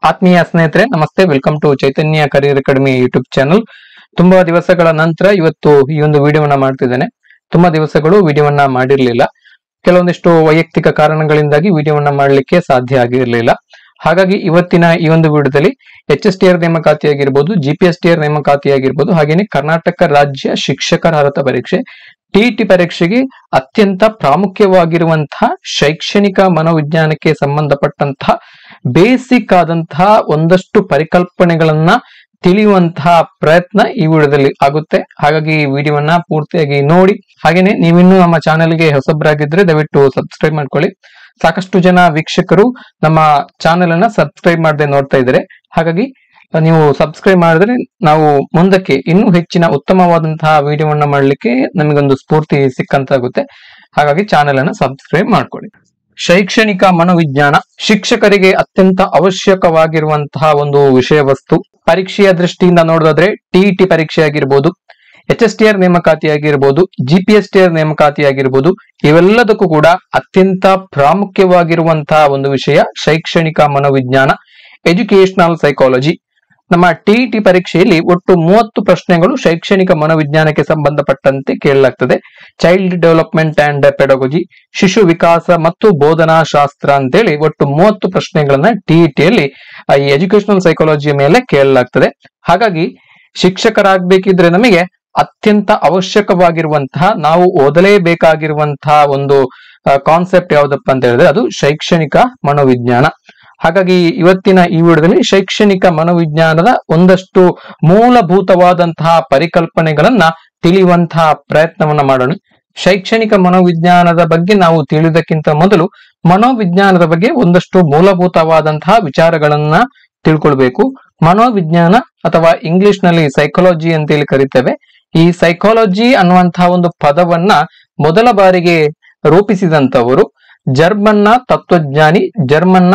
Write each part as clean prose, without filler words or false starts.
ಆತ್ಮೀಯ ಸ್ನೇಹಿತರೆ ನಮಸ್ತೆ, welcome to Chaitanya career academy YouTube channel. ತುಂಬಾ ದಿವಸಗಳ ನಂತರ ಇವತ್ತು ಈ ಒಂದು ವಿಡಿಯೋವನ್ನ ಮಾಡ್ತಿದ್ದೇನೆ. ತುಂಬಾ ದಿವಸಗಳು ವಿಡಿಯೋವನ್ನ ಮಾಡಿರ್ಲಿಲ್ಲ. ಕೆಲವೊಂದಿಷ್ಟು ವೈಯಕ್ತಿಕ ಕಾರಣಗಳಿಂದಾಗಿ ವಿಡಿಯೋವನ್ನ ಮಾಡಲಿಕ್ಕೆ ಸಾಧ್ಯ ಆಗಿರಲಿಲ್ಲ. ಹಾಗಾಗಿ ಇವತ್ತಿನ ಈ ಒಂದು ವಿಡಿಯೋದಲ್ಲಿ HSTR ನೇಮಕಾತಿ ಆಗಿರ್ಬೋದು, GPSTR ನೇಮಕಾತಿ ಆಗಿರ್ಬೋದು, ಹಾಗೇನೆ ಕರ್ನಾಟಕ ರಾಜ್ಯ ಶಿಕ್ಷಕರ ಅರ್ಹತಾ ಪರೀಕ್ಷೆ TET ಪರೀಕ್ಷೆಗೆ ಅತ್ಯಂತ ಪ್ರಾಮುಖ್ಯವಾಗಿರುವಂತಹ ಶೈಕ್ಷಣಿಕ ಮನೋವಿಜ್ಞಾನಕ್ಕೆ ಸಂಬಂಧಪಟ್ಟಂತಹ ಬೇಸಿಕ್ ಆದಂತಹ ಒಂದಷ್ಟು ಪರಿಕಲ್ಪನೆಗಳನ್ನ ತಿಳಿಯುವಂತಹ ಪ್ರಯತ್ನ ಈ ವಿಡಿಯೋದಲ್ಲಿ ಆಗುತ್ತೆ. ಹಾಗಾಗಿ ಈ ವಿಡಿಯೋವನ್ನ ಪೂರ್ತಿಯಾಗಿ ನೋಡಿ. ಹಾಗೇನೆ ನೀವಿನ್ನೂ ನಮ್ಮ ಚಾನೆಲ್ಗೆ ಹೊಸಬರಾಗಿದ್ರೆ ದಯವಿಟ್ಟು ಸಬ್ಸ್ಕ್ರೈಬ್ ಮಾಡ್ಕೊಳ್ಳಿ. ಸಾಕಷ್ಟು ಜನ ವೀಕ್ಷಕರು ನಮ್ಮ ಚಾನೆಲ್ ಅನ್ನ ಸಬ್ಸ್ಕ್ರೈಬ್ ಮಾಡದೆ ನೋಡ್ತಾ ಇದ್ದಾರೆ. ಹಾಗಾಗಿ ನೀವು ಸಬ್ಸ್ಕ್ರೈಬ್ ಮಾಡಿದ್ರೆ ನಾವು ಮುಂದಕ್ಕೆ ಇನ್ನೂ ಹೆಚ್ಚಿನ ಉತ್ತಮವಾದಂತಹ ವಿಡಿಯೋವನ್ನ ಮಾಡಲಿಕ್ಕೆ ನಮಗೊಂದು ಸ್ಫೂರ್ತಿ ಸಿಕ್ಕಂತಾಗುತ್ತೆ. ಹಾಗಾಗಿ ಚಾನೆಲ್ ಅನ್ನ ಸಬ್ಸ್ಕ್ರೈಬ್ ಮಾಡ್ಕೊಳ್ಳಿ. ಶೈಕ್ಷಣಿಕ ಮನೋವಿಜ್ಞಾನ ಶಿಕ್ಷಕರಿಗೆ ಅತ್ಯಂತ ಅವಶ್ಯಕವಾಗಿರುವಂತಹ ಒಂದು ವಿಷಯ ವಸ್ತು. ಪರೀಕ್ಷೆಯ ದೃಷ್ಟಿಯಿಂದ ನೋಡೋದಾದ್ರೆ TET ಪರೀಕ್ಷೆ ಆಗಿರ್ಬೋದು, HSTR ನೇಮಕಾತಿ ಆಗಿರ್ಬೋದು, GPSTR ನೇಮಕಾತಿ ಆಗಿರ್ಬೋದು, ಇವೆಲ್ಲದಕ್ಕೂ ಕೂಡ ಅತ್ಯಂತ ಪ್ರಾಮುಖ್ಯವಾಗಿರುವಂತಹ ಒಂದು ವಿಷಯ ಶೈಕ್ಷಣಿಕ ಮನೋವಿಜ್ಞಾನ, ಎಜುಕೇಶನಲ್ ಸೈಕಾಲಜಿ. ನಮ್ಮ TET ಪರೀಕ್ಷೆಯಲ್ಲಿ ಒಟ್ಟು 30 ಪ್ರಶ್ನೆಗಳು ಶೈಕ್ಷಣಿಕ ಮನೋವಿಜ್ಞಾನಕ್ಕೆ ಸಂಬಂಧಪಟ್ಟಂತೆ ಕೇಳಲಾಗ್ತದೆ. ಚೈಲ್ಡ್ ಡೆವಲಪ್ಮೆಂಟ್ ಅಂಡ್ ಪೆಡಾಗಜಿ, ಶಿಶು ವಿಕಾಸ ಮತ್ತು ಬೋಧನಾ ಶಾಸ್ತ್ರ ಅಂತೇಳಿ ಒಟ್ಟು 30 ಪ್ರಶ್ನೆಗಳನ್ನ TET ಯಲ್ಲಿ ಈ ಎಜುಕೇಶನಲ್ ಸೈಕಾಲಜಿಯ ಮೇಲೆ ಕೇಳಲಾಗ್ತದೆ. ಹಾಗಾಗಿ ಶಿಕ್ಷಕರಾಗಬೇಕಿದ್ರೆ ನಮಗೆ ಅತ್ಯಂತ ಅವಶ್ಯಕವಾಗಿರುವಂತಹ, ನಾವು ಓದಲೇಬೇಕಾಗಿರುವಂತಹ ಒಂದು ಕಾನ್ಸೆಪ್ಟ್ ಯಾವ್ದಪ್ಪ ಅಂತ ಹೇಳಿದ್ರೆ ಅದು ಶೈಕ್ಷಣಿಕ ಮನೋವಿಜ್ಞಾನ. ಹಾಗಾಗಿ ಇವತ್ತಿನ ಈ ವಿಡಿಯೋದಲ್ಲಿ ಶೈಕ್ಷಣಿಕ ಮನೋವಿಜ್ಞಾನದ ಒಂದಷ್ಟು ಮೂಲಭೂತವಾದಂತಹ ಪರಿಕಲ್ಪನೆಗಳನ್ನ ತಿಳಿಯುವಂತಹ ಪ್ರಯತ್ನವನ್ನ ಮಾಡೋಣ. ಶೈಕ್ಷಣಿಕ ಮನೋವಿಜ್ಞಾನದ ಬಗ್ಗೆ ನಾವು ತಿಳಿಯುವುದಕ್ಕಿಂತ ಮೊದಲು ಮನೋವಿಜ್ಞಾನದ ಬಗ್ಗೆ ಒಂದಷ್ಟು ಮೂಲಭೂತವಾದಂತಹ ವಿಚಾರಗಳನ್ನ ತಿಳ್ಕೊಳ್ಬೇಕು. ಮನೋವಿಜ್ಞಾನ ಅಥವಾ ಇಂಗ್ಲಿಷ್ ನಲ್ಲಿ ಸೈಕಾಲಜಿ ಅಂತೇಳಿ ಕರಿತೇವೆ. ಈ ಸೈಕಾಲಜಿ ಅನ್ನುವಂತಹ ಒಂದು ಪದವನ್ನ ಮೊದಲ ಬಾರಿಗೆ ರೂಪಿಸಿದಂತವರು ಜರ್ಮನ್ನ ತತ್ವಜ್ಞಾನಿ, ಜರ್ಮನ್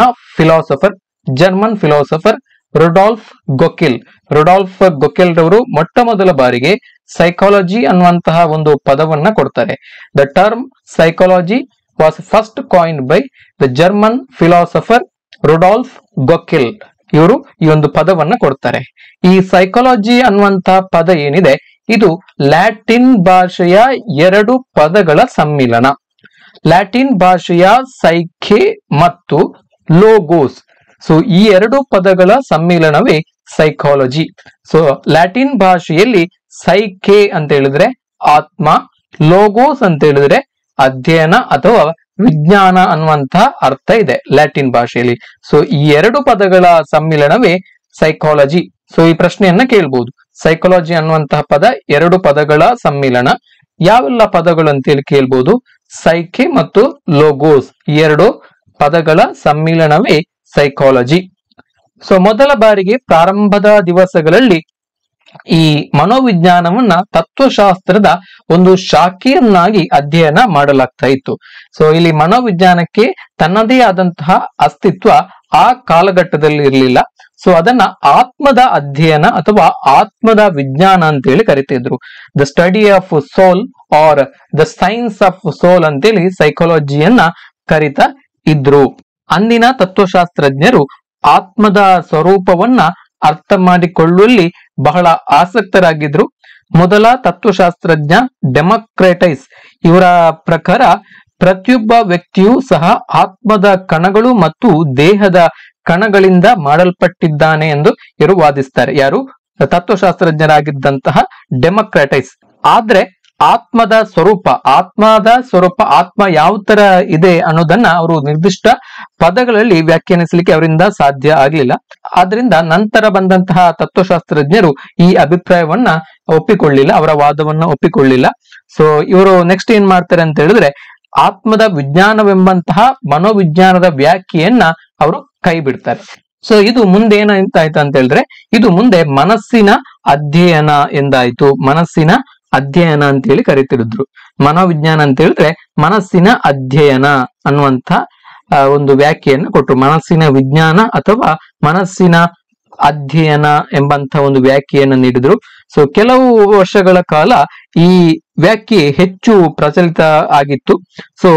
ಫಿಲಾಸಫರ್ ರುಡಾಲ್ಫ್ ಗೊಕೆಲ್ ರವರು ಮೊಟ್ಟ ಮೊದಲ ಬಾರಿಗೆ ಸೈಕಾಲಜಿ ಅನ್ನುವಂತಹ ಒಂದು ಪದವನ್ನ ಕೊಡ್ತಾರೆ. The term psychology was first coined by the German philosopher Rudolf Gockel. ಇವರು ಈ ಒಂದು ಪದವನ್ನ ಕೊಡ್ತಾರೆ. ಈ ಸೈಕಾಲಜಿ ಅನ್ನುವಂತಹ ಪದ ಏನಿದೆ ಇದು ಲ್ಯಾಟಿನ್ ಭಾಷೆಯ 2 ಪದಗಳ ಸಮ್ಮಿಲನ. ಲ್ಯಾಟಿನ್ ಭಾಷೆಯ ಸೈಖೆ ಮತ್ತು ಲೋಗೋಸ್. ಸೊ ಈ 2 ಪದಗಳ ಸಮ್ಮಿಲನವೇ ಸೈಕಾಲಜಿ. ಸೊ ಲ್ಯಾಟಿನ್ ಭಾಷೆಯಲ್ಲಿ ಸೈಖೆ ಅಂತ ಹೇಳಿದ್ರೆ ಆತ್ಮ, ಲೋಗೋಸ್ ಅಂತ ಹೇಳಿದ್ರೆ ಅಧ್ಯಯನ ಅಥವಾ ವಿಜ್ಞಾನ ಅನ್ನುವಂತಹ ಅರ್ಥ ಇದೆ ಲ್ಯಾಟಿನ್ ಭಾಷೆಯಲ್ಲಿ. ಸೊ ಈ 2 ಪದಗಳ ಸಮ್ಮಿಲನವೇ ಸೈಕಾಲಜಿ. ಸೊ ಈ ಪ್ರಶ್ನೆಯನ್ನ ಕೇಳ್ಬೋದು. ಸೈಕಾಲಜಿ ಅನ್ನುವಂತಹ ಪದ 2 ಪದಗಳ ಸಮ್ಮಿಲನ. ಯಾವೆಲ್ಲ ಪದಗಳು ಅಂತೇಳಿ ಕೇಳ್ಬೋದು. ಸೈಖೆ ಮತ್ತು ಲೋಗೋಸ್, 2 ಪದಗಳ ಸಮ್ಮಿಲನವೇ ಸೈಕಾಲಜಿ. ಸೊ ಮೊದಲ ಬಾರಿಗೆ ಪ್ರಾರಂಭದ ದಿವಸಗಳಲ್ಲಿ ಈ ಮನೋವಿಜ್ಞಾನವನ್ನ ತತ್ವಶಾಸ್ತ್ರದ ಒಂದು ಶಾಖೆಯನ್ನಾಗಿ ಅಧ್ಯಯನ ಮಾಡಲಾಗ್ತಾ ಇತ್ತು. ಸೊ ಇಲ್ಲಿ ಮನೋವಿಜ್ಞಾನಕ್ಕೆ ತನ್ನದೇ ಆದಂತಹ ಅಸ್ತಿತ್ವ ಆ ಕಾಲಘಟ್ಟದಲ್ಲಿ ಇರಲಿಲ್ಲ. ಸೊ ಅದನ್ನ ಆತ್ಮದ ಅಧ್ಯಯನ ಅಥವಾ ಆತ್ಮದ ವಿಜ್ಞಾನ ಅಂತೇಳಿ ಕರಿತಿದ್ರು. The study of soul or the science of soul ಅಂತೇಳಿ ಸೈಕಾಲಜಿಯನ್ನ ಕರಿತಾ ಇದ್ರು. ಅಂದಿನ ತತ್ವಶಾಸ್ತ್ರಜ್ಞರು ಆತ್ಮದ ಸ್ವರೂಪವನ್ನ ಅರ್ಥ ಮಾಡಿಕೊಳ್ಳುವಲ್ಲಿ ಬಹಳ ಆಸಕ್ತರಾಗಿದ್ರು. ಮೊದಲ ತತ್ವಶಾಸ್ತ್ರಜ್ಞ ಡೆಮೋಕ್ರಟೈಸ್ ಇವರ ಪ್ರಕಾರ ಪ್ರತಿಯೊಬ್ಬ ವ್ಯಕ್ತಿಯೂ ಸಹ ಆತ್ಮದ ಕಣಗಳು ಮತ್ತು ದೇಹದ ಕಣಗಳಿಂದ ಮಾಡಲ್ಪಟ್ಟಿದ್ದಾನೆ ಎಂದು ಇವರು ವಾದಿಸ್ತಾರೆ. ಯಾರು? ತತ್ವಶಾಸ್ತ್ರಜ್ಞರಾಗಿದ್ದಂತಹ ಡೆಮೋಕ್ರಟೈಸ್. ಆದ್ರೆ ಆತ್ಮದ ಸ್ವರೂಪ ಆತ್ಮ ಯಾವ ತರ ಇದೆ ಅನ್ನೋದನ್ನ ಅವರು ನಿರ್ದಿಷ್ಟ ಪದಗಳಲ್ಲಿ ವ್ಯಾಖ್ಯಾನಿಸಲಿಕ್ಕೆ ಅವರಿಂದ ಸಾಧ್ಯ ಆಗ್ಲಿಲ್ಲ. ಆದ್ರಿಂದ ನಂತರ ಬಂದಂತಹ ತತ್ವಶಾಸ್ತ್ರಜ್ಞರು ಈ ಅಭಿಪ್ರಾಯವನ್ನ ಒಪ್ಪಿಕೊಳ್ಳಿಲ್ಲ, ಅವರ ವಾದವನ್ನ ಒಪ್ಪಿಕೊಳ್ಳಿಲ್ಲ. ಸೊ ಇವರು ನೆಕ್ಸ್ಟ್ ಏನ್ ಮಾಡ್ತಾರೆ ಅಂತ ಹೇಳಿದ್ರೆ ಆತ್ಮದ ವಿಜ್ಞಾನವೆಂಬಂತಹ ಮನೋವಿಜ್ಞಾನದ ವ್ಯಾಖ್ಯೆಯನ್ನ ಅವರು ಕೈ ಬಿಡ್ತಾರೆ. ಸೊ ಇದು ಮುಂದೆ ಏನಾಯ್ತು ಅಂತ ಹೇಳಿದ್ರೆ ಇದು ಮುಂದೆ ಮನಸ್ಸಿನ ಅಧ್ಯಯನ ಎಂದಾಯ್ತು. ಮನಸ್ಸಿನ ಅಧ್ಯಯನ ಅಂತ ಹೇಳಿ ಕರಿತಿರಿದ್ರು. ಮನೋವಿಜ್ಞಾನ ಅಂತ ಹೇಳಿದ್ರೆ ಮನಸ್ಸಿನ ಅಧ್ಯಯನ ಅನ್ನುವಂತ ಒಂದು ವ್ಯಾಖ್ಯೆಯನ್ನು ಕೊಟ್ಟರು. ಮನಸ್ಸಿನ ವಿಜ್ಞಾನ ಅಥವಾ ಮನಸ್ಸಿನ ಅಧ್ಯಯನ ಎಂಬಂತ ಒಂದು ವ್ಯಾಖ್ಯೆಯನ್ನು ನೀಡಿದ್ರು. ಸೊ ಕೆಲವು ವರ್ಷಗಳ ಕಾಲ ಈ ವ್ಯಾಖ್ಯೆ ಹೆಚ್ಚು ಪ್ರಚಲಿತ ಆಗಿತ್ತು. ಸೊ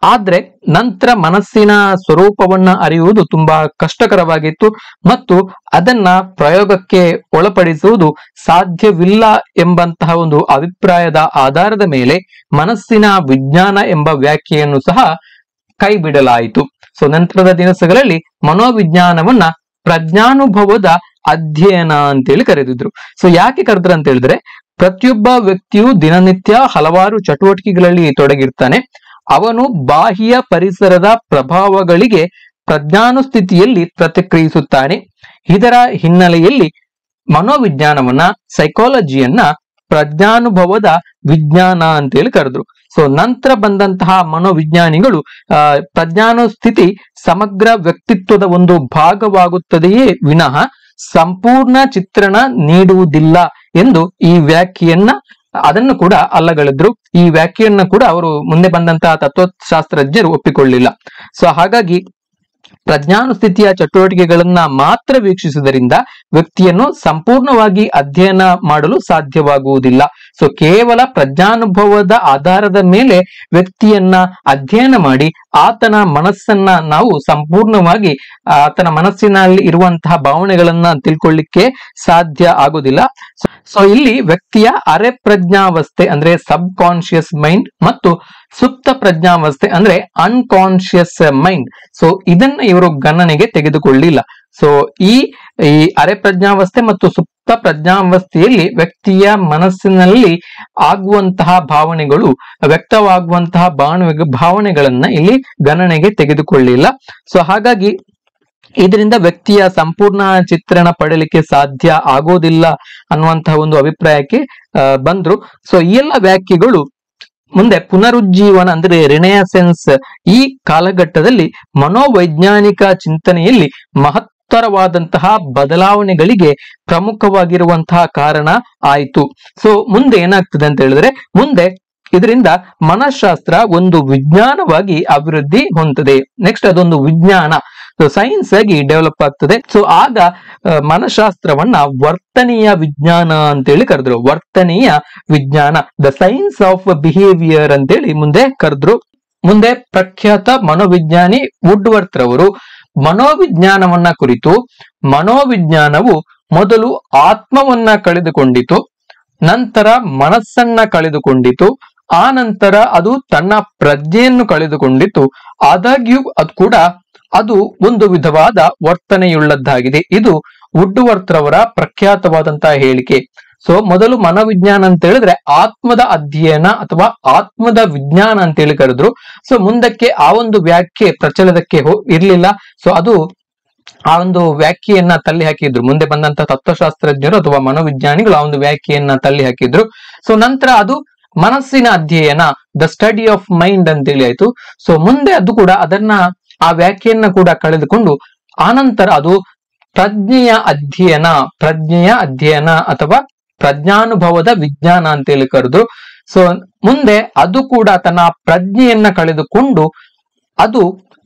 ಆದ್ರೆ ನಂತರ ಮನಸ್ಸಿನ ಸ್ವರೂಪವನ್ನ ಅರಿಯುವುದು ತುಂಬಾ ಕಷ್ಟಕರವಾಗಿತ್ತು ಮತ್ತು ಅದನ್ನ ಪ್ರಯೋಗಕ್ಕೆ ಒಳಪಡಿಸುವುದು ಸಾಧ್ಯವಿಲ್ಲ ಎಂಬಂತಹ ಒಂದು ಅಭಿಪ್ರಾಯದ ಆಧಾರದ ಮೇಲೆ ಮನಸ್ಸಿನ ವಿಜ್ಞಾನ ಎಂಬ ವ್ಯಾಖ್ಯೆಯನ್ನು ಸಹ ಕೈ ಬಿಡಲಾಯಿತು. ಸೊ ನಂತರದ ದಿವಸಗಳಲ್ಲಿ ಮನೋವಿಜ್ಞಾನವನ್ನ ಪ್ರಜ್ಞಾನುಭವದ ಅಧ್ಯಯನ ಅಂತೇಳಿ ಕರೆದಿದ್ರು. ಸೊ ಯಾಕೆ ಕರೆದ್ರು ಅಂತ ಹೇಳಿದ್ರೆ, ಪ್ರತಿಯೊಬ್ಬ ವ್ಯಕ್ತಿಯು ದಿನನಿತ್ಯ ಹಲವಾರು ಚಟುವಟಿಕೆಗಳಲ್ಲಿ ತೊಡಗಿರ್ತಾನೆ. ಅವನು ಬಾಹ್ಯ ಪರಿಸರದ ಪ್ರಭಾವಗಳಿಗೆ ಪ್ರಜ್ಞಾನುಸ್ಥಿತಿಯಲ್ಲಿ ಪ್ರತಿಕ್ರಿಯಿಸುತ್ತಾನೆ. ಇದರ ಹಿನ್ನೆಲೆಯಲ್ಲಿ ಮನೋವಿಜ್ಞಾನವನ್ನ, ಸೈಕಾಲಜಿಯನ್ನ ಪ್ರಜ್ಞಾನುಭವದ ವಿಜ್ಞಾನ ಅಂತೇಳಿ ಕರೆದ್ರು. ಸೊ ನಂತರ ಬಂದಂತಹ ಮನೋವಿಜ್ಞಾನಿಗಳು ಪ್ರಜ್ಞಾನುಸ್ಥಿತಿ ಸಮಗ್ರ ವ್ಯಕ್ತಿತ್ವದ ಒಂದು ಭಾಗವಾಗುತ್ತದೆಯೇ ವಿನಃ ಸಂಪೂರ್ಣ ಚಿತ್ರಣ ನೀಡುವುದಿಲ್ಲ ಎಂದು ಈ ವ್ಯಾಖ್ಯೆಯನ್ನ ಅದನ್ನು ಕೂಡ ಅಲ್ಲಗಳೆದ್ರು. ಈ ವ್ಯಾಖ್ಯೆಯನ್ನ ಕೂಡ ಅವರು ಮುಂದೆ ಬಂದಂತಹ ತತ್ವಶಾಸ್ತ್ರಜ್ಞರು ಒಪ್ಪಿಕೊಳ್ಳಿಲ್ಲ. ಸೊ ಹಾಗಾಗಿ ಪ್ರಜ್ಞಾನುಸ್ಥಿತಿಯ ಚಟುವಟಿಕೆಗಳನ್ನ ಮಾತ್ರ ವೀಕ್ಷಿಸುವುದರಿಂದ ವ್ಯಕ್ತಿಯನ್ನು ಸಂಪೂರ್ಣವಾಗಿ ಅಧ್ಯಯನ ಮಾಡಲು ಸಾಧ್ಯವಾಗುವುದಿಲ್ಲ. ಸೊ ಕೇವಲ ಪ್ರಜ್ಞಾನುಭವದ ಆಧಾರದ ಮೇಲೆ ವ್ಯಕ್ತಿಯನ್ನ ಅಧ್ಯಯನ ಮಾಡಿ ಆತನ ಮನಸ್ಸನ್ನ ನಾವು ಸಂಪೂರ್ಣವಾಗಿ ಆತನ ಮನಸ್ಸಿನಲ್ಲಿ ಇರುವಂತಹ ಭಾವನೆಗಳನ್ನ ತಿಳ್ಕೊಳ್ಳಿಕ್ಕೆ ಸಾಧ್ಯ ಆಗುವುದಿಲ್ಲ. ಸೊ ಇಲ್ಲಿ ವ್ಯಕ್ತಿಯ ಅರೆ ಪ್ರಜ್ಞಾವಸ್ಥೆ ಅಂದ್ರೆ ಸಬ್ ಕಾನ್ಶಿಯಸ್ ಮೈಂಡ್ ಮತ್ತು ಸುಪ್ತ ಪ್ರಜ್ಞಾವಸ್ಥೆ ಅಂದ್ರೆ ಅನ್ಕಾನ್ಶಿಯಸ್ ಮೈಂಡ್, ಸೊ ಇದನ್ನ ಇವರು ಗಣನೆಗೆ ತೆಗೆದುಕೊಳ್ಳಿಲ್ಲ. ಸೊ ಈ ಅರೆ ಪ್ರಜ್ಞಾವಸ್ಥೆ ಮತ್ತು ಸುಪ್ತ ಪ್ರಜ್ಞಾವಸ್ಥೆಯಲ್ಲಿ ವ್ಯಕ್ತಿಯ ಮನಸ್ಸಿನಲ್ಲಿ ಆಗುವಂತಹ ಭಾವನೆಗಳು, ವ್ಯಕ್ತವಾಗುವಂತಹ ಭಾವನೆಗಳನ್ನ ಇಲ್ಲಿ ಗಣನೆಗೆ ತೆಗೆದುಕೊಳ್ಳಿಲ್ಲ. ಸೊ ಹಾಗಾಗಿ ಇದರಿಂದ ವ್ಯಕ್ತಿಯ ಸಂಪೂರ್ಣ ಚಿತ್ರಣ ಪಡೆಯಲಿಕ್ಕೆ ಸಾಧ್ಯ ಆಗೋದಿಲ್ಲ ಅನ್ನುವಂತಹ ಒಂದು ಅಭಿಪ್ರಾಯಕ್ಕೆ ಬಂದ್ರು. ಸೊ ಈ ಎಲ್ಲ ವ್ಯಾಖ್ಯೆಗಳು ಮುಂದೆ ಪುನರುಜ್ಜೀವನ ಅಂದ್ರೆ ರಿನೆಸೆನ್ಸ್ ಈ ಕಾಲಘಟ್ಟದಲ್ಲಿ ಮನೋವೈಜ್ಞಾನಿಕ ಚಿಂತನೆಯಲ್ಲಿ ಮಹತ್ತರವಾದಂತಹ ಬದಲಾವಣೆಗಳಿಗೆ ಪ್ರಮುಖವಾಗಿರುವಂತಹ ಕಾರಣ ಆಯಿತು. ಸೊ ಮುಂದೆ ಏನಾಗ್ತದೆ ಅಂತ ಹೇಳಿದ್ರೆ, ಮುಂದೆ ಇದರಿಂದ ಮನಃಶಾಸ್ತ್ರ ಒಂದು ವಿಜ್ಞಾನವಾಗಿ ಅಭಿವೃದ್ಧಿ ಹೊಂದುತ್ತದೆ. ನೆಕ್ಸ್ಟ್ ಅದೊಂದು ವಿಜ್ಞಾನ, ಸೈನ್ಸ್ ಆಗಿ ಡೆವಲಪ್ ಆಗ್ತದೆ. ಸೊ ಆಗ ಮನಃಶಾಸ್ತ್ರವನ್ನ ವರ್ತನೆಯ ವಿಜ್ಞಾನ ಅಂತೇಳಿ ಕರೆದ್ರು. ವರ್ತನೆಯ ವಿಜ್ಞಾನ, ದ ಸೈನ್ಸ್ ಆಫ್ ಬಿಹೇವಿಯರ್ ಅಂತೇಳಿ ಮುಂದೆ ಕರೆದ್ರು. ಮುಂದೆ ಪ್ರಖ್ಯಾತ ಮನೋವಿಜ್ಞಾನಿ ವುಡ್ವರ್ತ್ ರವರು ಮನೋವಿಜ್ಞಾನವನ್ನ ಕುರಿತು, ಮನೋವಿಜ್ಞಾನವು ಮೊದಲು ಆತ್ಮವನ್ನ ಕಳೆದುಕೊಂಡಿತು, ನಂತರ ಮನಸ್ಸನ್ನ ಕಳೆದುಕೊಂಡಿತು, ಆ ನಂತರ ಅದು ತನ್ನ ಪ್ರಜ್ಞೆಯನ್ನು ಕಳೆದುಕೊಂಡಿತು, ಆದಾಗ್ಯೂ ಅದು ಕೂಡ ಅದು ಒಂದು ವಿಧವಾದ ವರ್ತನೆಯುಳ್ಳದ್ದಾಗಿದೆ. ಇದು ವುಡ್ವರ್ತ್ ರವರ ಪ್ರಖ್ಯಾತವಾದಂತಹ ಹೇಳಿಕೆ. ಸೊ ಮೊದಲು ಮನೋವಿಜ್ಞಾನ ಅಂತ ಹೇಳಿದ್ರೆ ಆತ್ಮದ ಅಧ್ಯಯನ ಅಥವಾ ಆತ್ಮದ ವಿಜ್ಞಾನ ಅಂತ ಹೇಳಿ ಕರೆದ್ರು. ಸೊ ಮುಂದಕ್ಕೆ ಆ ಒಂದು ವ್ಯಾಖ್ಯೆ ಪ್ರಚಲಿತಕ್ಕೆ ಇರ್ಲಿಲ್ಲ. ಸೊ ಅದು ಆ ಒಂದು ವ್ಯಾಖ್ಯೆಯನ್ನ ತಳ್ಳಿ ಹಾಕಿದ್ರು. ಮುಂದೆ ಬಂದಂತಹ ತತ್ವಶಾಸ್ತ್ರಜ್ಞರು ಅಥವಾ ಮನೋವಿಜ್ಞಾನಿಗಳು ಆ ಒಂದು ವ್ಯಾಖ್ಯೆಯನ್ನ ತಳ್ಳಿ ಹಾಕಿದ್ರು. ಸೊ ನಂತರ ಅದು ಮನಸ್ಸಿನ ಅಧ್ಯಯನ, ದ ಸ್ಟಡಿ ಆಫ್ ಮೈಂಡ್ ಅಂತೇಳಿ ಆಯ್ತು. ಸೊ ಮುಂದೆ ಅದು ಕೂಡ ಅದನ್ನ ಆ ವ್ಯಾಖ್ಯೆಯನ್ನ ಕೂಡ ಕಳೆದುಕೊಂಡು ಆನಂತರ ಅದು ಪ್ರಜ್ಞೆಯ ಅಧ್ಯಯನ ಅಥವಾ ಪ್ರಜ್ಞಾನುಭವದ ವಿಜ್ಞಾನ ಅಂತೇಳಿ ಕರೆದ್ರು. ಸೊ ಮುಂದೆ ಅದು ಕೂಡ ತನ್ನ ಪ್ರಜ್ಞೆಯನ್ನ ಕಳೆದುಕೊಂಡು ಅದು